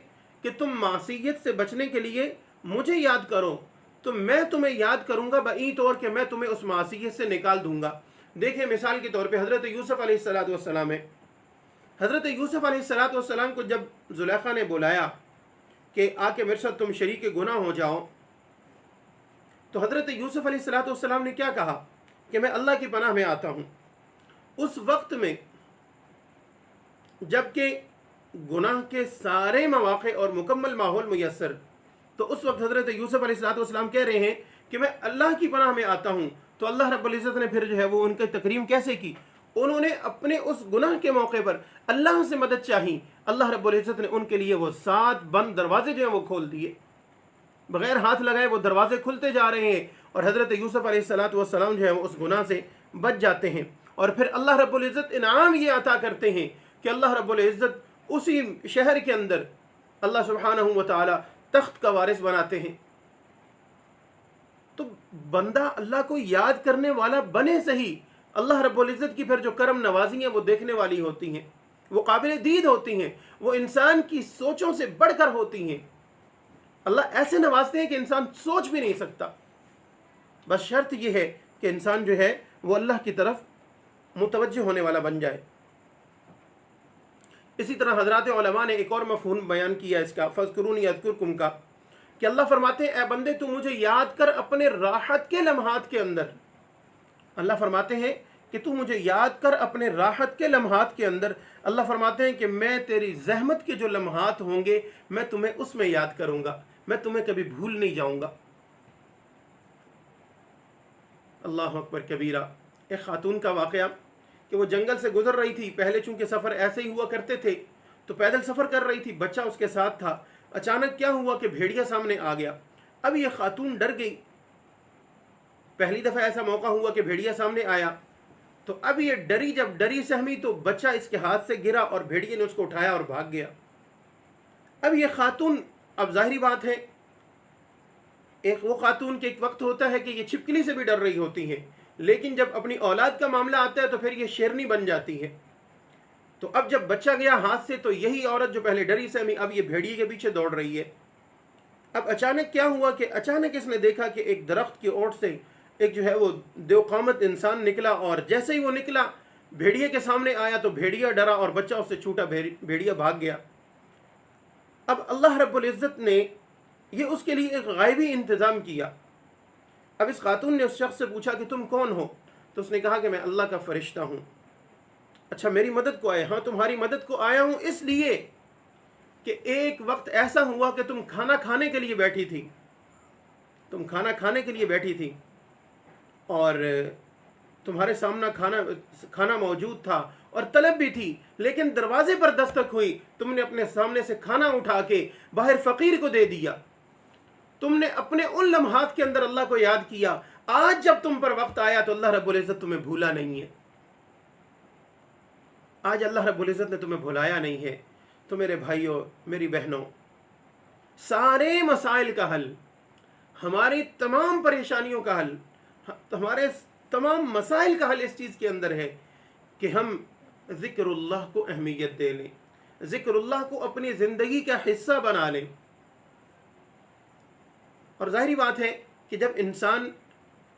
Speaker 1: کہ تم معصیت سے بچنے کے لیے مجھے یاد کرو تو میں تمہیں یاد کروں گا بئی طور کہ میں تمہیں اس معصیت سے نکال دوں گا۔ دیکھیں مثال کے طور پہ حضرت یوسف علیہ السلام ہے، حضرت یوسف علیہ السلام کو جب زلیخا نے بلایا کہ آ کے میرے ساتھ تم شریک گناہ ہو جاؤ، تو حضرت یوسف علیہ السلام نے کیا کہا کہ میں اللہ کی پناہ میں آتا ہوں۔ اس وقت میں جب کہ گناہ کے سارے مواقع اور مکمل ماحول میسر، تو اس وقت حضرت یوسف علیہ السلام کہہ رہے ہیں کہ میں اللہ کی پناہ میں آتا ہوں۔ تو اللہ رب العزت نے پھر جو ہے وہ ان کی تکریم کیسے کی؟ انہوں نے اپنے اس گناہ کے موقع پر اللہ سے مدد چاہی، اللہ رب العزت نے ان کے لیے وہ 7 بند دروازے جو ہیں وہ کھول دیے، بغیر ہاتھ لگائے وہ دروازے کھلتے جا رہے ہیں، اور حضرت یوسف علیہ السلام جو ہے وہ اس گناہ سے بچ جاتے ہیں۔ اور پھر اللہ رب العزت انعام یہ عطا کرتے ہیں کہ اللہ رب العزت اسی شہر کے اندر اللہ سبحانہ و تعالی تخت کا وارث بناتے ہیں۔ تو بندہ اللہ کو یاد کرنے والا بنے صحیح، اللہ رب العزت کی پھر جو کرم نوازی ہیں وہ دیکھنے والی ہوتی ہیں، وہ قابل دید ہوتی ہیں، وہ انسان کی سوچوں سے بڑھ کر ہوتی ہیں۔ اللہ ایسے نوازتے ہیں کہ انسان سوچ بھی نہیں سکتا، بس شرط یہ ہے کہ انسان جو ہے وہ اللہ کی طرف متوجہ ہونے والا بن جائے۔ اسی طرح حضرات علماء نے ایک اور مفہوم بیان کیا اس کا، فَاذْكُرُونِی أَذْكُرْكُمْ کا، کہ اللہ فرماتے ہیں اے بندے تو مجھے یاد کر اپنے راحت کے لمحات کے اندر، اللہ فرماتے ہیں کہ تو مجھے یاد کر اپنے راحت کے لمحات کے اندر، اللہ فرماتے ہیں کہ میں تیری زحمت کے جو لمحات ہوں گے میں تمہیں اس میں یاد کروں گا، میں تمہیں کبھی بھول نہیں جاؤں گا۔ اللہ اکبر کبیرہ۔ ایک خاتون کا واقعہ کہ وہ جنگل سے گزر رہی تھی، پہلے چونکہ سفر ایسے ہی ہوا کرتے تھے تو پیدل سفر کر رہی تھی، بچہ اس کے ساتھ تھا، اچانک کیا ہوا کہ بھیڑیا سامنے آ گیا۔ اب یہ خاتون ڈر گئی، پہلی دفعہ ایسا موقع ہوا کہ بھیڑیا سامنے آیا، تو اب یہ ڈری، جب ڈری سہمی تو بچہ اس کے ہاتھ سے گرا اور بھیڑیے نے اس کو اٹھایا اور بھاگ گیا۔ اب یہ خاتون، اب ظاہری بات ہے ایک وہ خاتون کے ایک وقت ہوتا ہے کہ یہ چھپکلی سے بھی ڈر رہی ہوتی ہے، لیکن جب اپنی اولاد کا معاملہ آتا ہے تو پھر یہ شیرنی بن جاتی ہے۔ تو اب جب بچہ گیا ہاتھ سے تو یہی عورت جو پہلے ڈری سہمی اب یہ بھیڑیے کے پیچھے دوڑ رہی ہے۔ اب اچانک کیا ہوا کہ اچانک اس نے دیکھا کہ ایک درخت کی اوٹ سے ایک جو ہے وہ دیوقامت انسان نکلا، اور جیسے ہی وہ نکلا بھیڑیے کے سامنے آیا تو بھیڑیا ڈرا اور بچہ اس سے چھوٹا، بھیڑیا بھاگ گیا۔ اب اللہ رب العزت نے یہ اس کے لیے ایک غائبی انتظام کیا۔ اب اس خاتون نے اس شخص سے پوچھا کہ تم کون ہو؟ تو اس نے کہا کہ میں اللہ کا فرشتہ ہوں۔ اچھا میری مدد کو آئے؟ ہاں تمہاری مدد کو آیا ہوں، اس لیے کہ ایک وقت ایسا ہوا کہ تم کھانا کھانے کے لیے بیٹھی تھی، تم کھانا کھانے کے لیے بیٹھی تھی اور تمہارے سامنے کھانا موجود تھا اور طلب بھی تھی، لیکن دروازے پر دستک ہوئی، تم نے اپنے سامنے سے کھانا اٹھا کے باہر فقیر کو دے دیا۔ تم نے اپنے ان لمحات کے اندر اللہ کو یاد کیا۔ آج جب تم پر وقت آیا تو اللہ رب العزت تمہیں بھولا نہیں ہے، آج اللہ رب العزت نے تمہیں بھلایا نہیں ہے۔ تو میرے بھائیوں، میری بہنوں، سارے مسائل کا حل، ہماری تمام پریشانیوں کا حل، ہمارے تمام مسائل کا حل اس چیز کے اندر ہے کہ ہم ذکر اللہ کو اہمیت دے لیں، ذکر اللہ کو اپنی زندگی کا حصہ بنا لیں۔ اور ظاہری بات ہے کہ جب انسان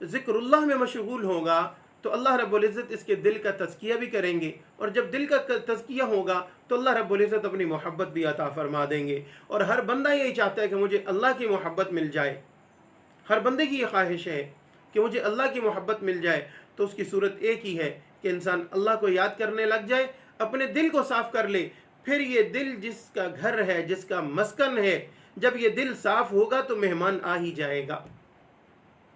Speaker 1: ذکر اللہ میں مشغول ہوگا تو اللہ رب العزت اس کے دل کا تزکیہ بھی کریں گے، اور جب دل کا تزکیہ ہوگا تو اللہ رب العزت اپنی محبت بھی عطا فرما دیں گے۔ اور ہر بندہ یہی چاہتا ہے کہ مجھے اللہ کی محبت مل جائے، ہر بندے کی یہ خواہش ہے کہ مجھے اللہ کی محبت مل جائے۔ تو اس کی صورت ایک ہی ہے کہ انسان اللہ کو یاد کرنے لگ جائے، اپنے دل کو صاف کر لے۔ پھر یہ دل جس کا گھر ہے، جس کا مسکن ہے، جب یہ دل صاف ہوگا تو مہمان آ ہی جائے گا،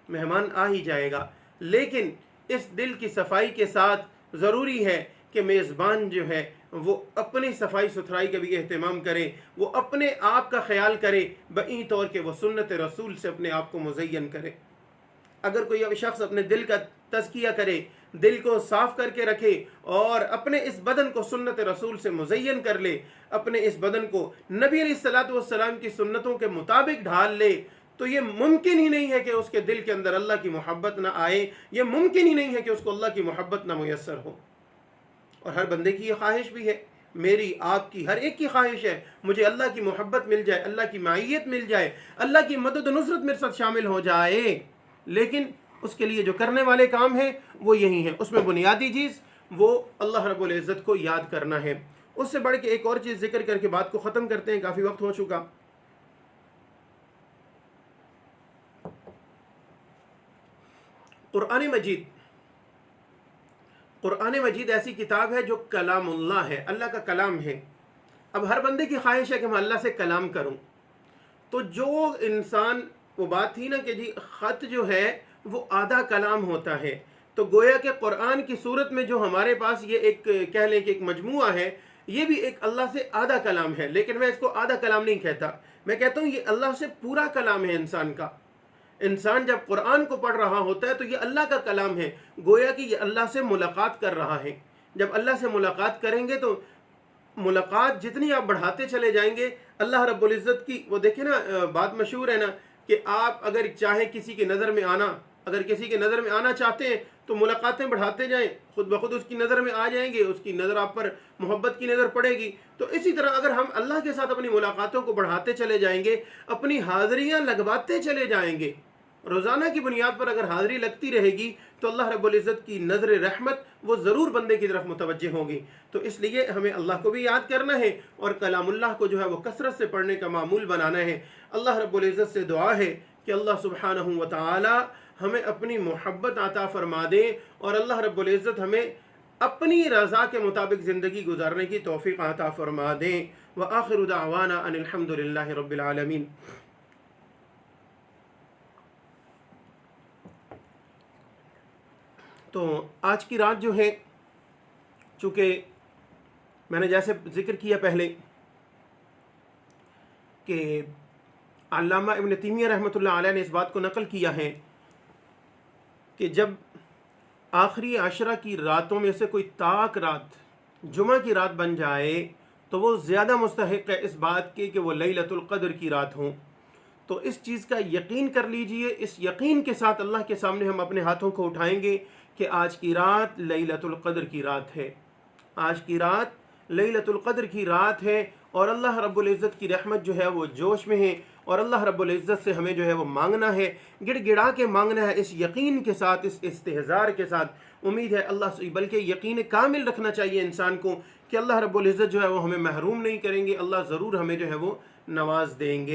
Speaker 1: مہمان آ ہی جائے گا۔ لیکن اس دل کی صفائی کے ساتھ ضروری ہے کہ میزبان جو ہے وہ اپنی صفائی ستھرائی کا بھی اہتمام کرے، وہ اپنے آپ کا خیال کرے، بئی طور کہ وہ سنت رسول سے اپنے آپ کو مزین کرے۔ اگر کوئی شخص اپنے دل کا تزکیہ کرے، دل کو صاف کر کے رکھے اور اپنے اس بدن کو سنت رسول سے مزین کر لے، اپنے اس بدن کو نبی علیہ الصلوۃ والسلام کی سنتوں کے مطابق ڈھال لے، تو یہ ممکن ہی نہیں ہے کہ اس کے دل کے اندر اللہ کی محبت نہ آئے، یہ ممکن ہی نہیں ہے کہ اس کو اللہ کی محبت نہ میسر ہو۔ اور ہر بندے کی یہ خواہش بھی ہے، میری آپ کی ہر ایک کی خواہش ہے، مجھے اللہ کی محبت مل جائے، اللہ کی معیت مل جائے، اللہ کی مدد و نصرت میرے ساتھ شامل ہو جائے۔ لیکن اس کے لیے جو کرنے والے کام ہیں وہ یہی ہیں۔ اس میں بنیادی چیز وہ اللہ رب العزت کو یاد کرنا ہے۔ اس سے بڑھ کے ایک اور چیز ذکر کر کے بات کو ختم کرتے ہیں، کافی وقت ہو چکا۔ قرآن مجید ایسی کتاب ہے جو کلام اللہ ہے، اللہ کا کلام ہے۔ اب ہر بندے کی خواہش ہے کہ میں اللہ سے کلام کروں، تو جو انسان، وہ بات تھی نا کہ جی خط جو ہے وہ آدھا کلام ہوتا ہے، تو گویا کہ قرآن کی صورت میں جو ہمارے پاس یہ ایک کہہ لیں کہ ایک مجموعہ ہے، یہ بھی ایک اللہ سے آدھا کلام ہے۔ لیکن میں اس کو آدھا کلام نہیں کہتا، میں کہتا ہوں یہ اللہ سے پورا کلام ہے انسان کا۔ انسان جب قرآن کو پڑھ رہا ہوتا ہے تو یہ اللہ کا کلام ہے، گویا کہ یہ اللہ سے ملاقات کر رہا ہے۔ جب اللہ سے ملاقات کریں گے تو ملاقات جتنی آپ بڑھاتے چلے جائیں گے، اللہ رب العزت کی، وہ دیکھیں نا بات مشہور ہے نا کہ آپ اگر چاہیں کسی کی نظر میں آنا، اگر کسی کی نظر میں آنا چاہتے ہیں تو ملاقاتیں بڑھاتے جائیں، خود بخود اس کی نظر میں آ جائیں گے، اس کی نظر آپ پر محبت کی نظر پڑے گی۔ تو اسی طرح اگر ہم اللہ کے ساتھ اپنی ملاقاتوں کو بڑھاتے چلے جائیں گے، اپنی حاضریاں لگواتے چلے جائیں گے، روزانہ کی بنیاد پر اگر حاضری لگتی رہے گی تو اللہ رب العزت کی نظر رحمت وہ ضرور بندے کی طرف متوجہ ہوگی۔ تو اس لیے ہمیں اللہ کو بھی یاد کرنا ہے اور کلام اللہ کو جو ہے وہ کثرت سے پڑھنے کا معمول بنانا ہے۔ اللہ رب العزت سے دعا ہے کہ اللہ سبحانہ و تعالی ہمیں اپنی محبت عطا فرما دے اور اللہ رب العزت ہمیں اپنی رضا کے مطابق زندگی گزارنے کی توفیق عطا فرما دیں۔ وآخر دعوانا ان الحمد للہ رب العالمین۔ تو آج کی رات جو ہے، چونکہ میں نے جیسے ذکر کیا پہلے کہ علامہ ابن تیمیہ رحمۃ اللہ علیہ نے اس بات کو نقل کیا ہے کہ جب آخری عشرہ کی راتوں میں سے کوئی طاق رات جمعہ کی رات بن جائے تو وہ زیادہ مستحق ہے اس بات کی کہ وہ لیلۃ القدر کی رات ہوں۔ تو اس چیز کا یقین کر لیجئے، اس یقین کے ساتھ اللہ کے سامنے ہم اپنے ہاتھوں کو اٹھائیں گے کہ آج کی رات لیلۃ القدر کی رات ہے، آج کی رات لیلۃ القدر کی رات ہے۔ اور اللہ رب العزت کی رحمت جو ہے وہ جوش میں ہے، اور اللہ رب العزت سے ہمیں جو ہے وہ مانگنا ہے، گڑ گڑا کے مانگنا ہے، اس یقین کے ساتھ، اس استحضار کے ساتھ، امید ہے اللہ سے، بلکہ یقین کامل رکھنا چاہیے انسان کو کہ اللہ رب العزت جو ہے وہ ہمیں محروم نہیں کریں گے، اللہ ضرور ہمیں جو ہے وہ نواز دیں گے۔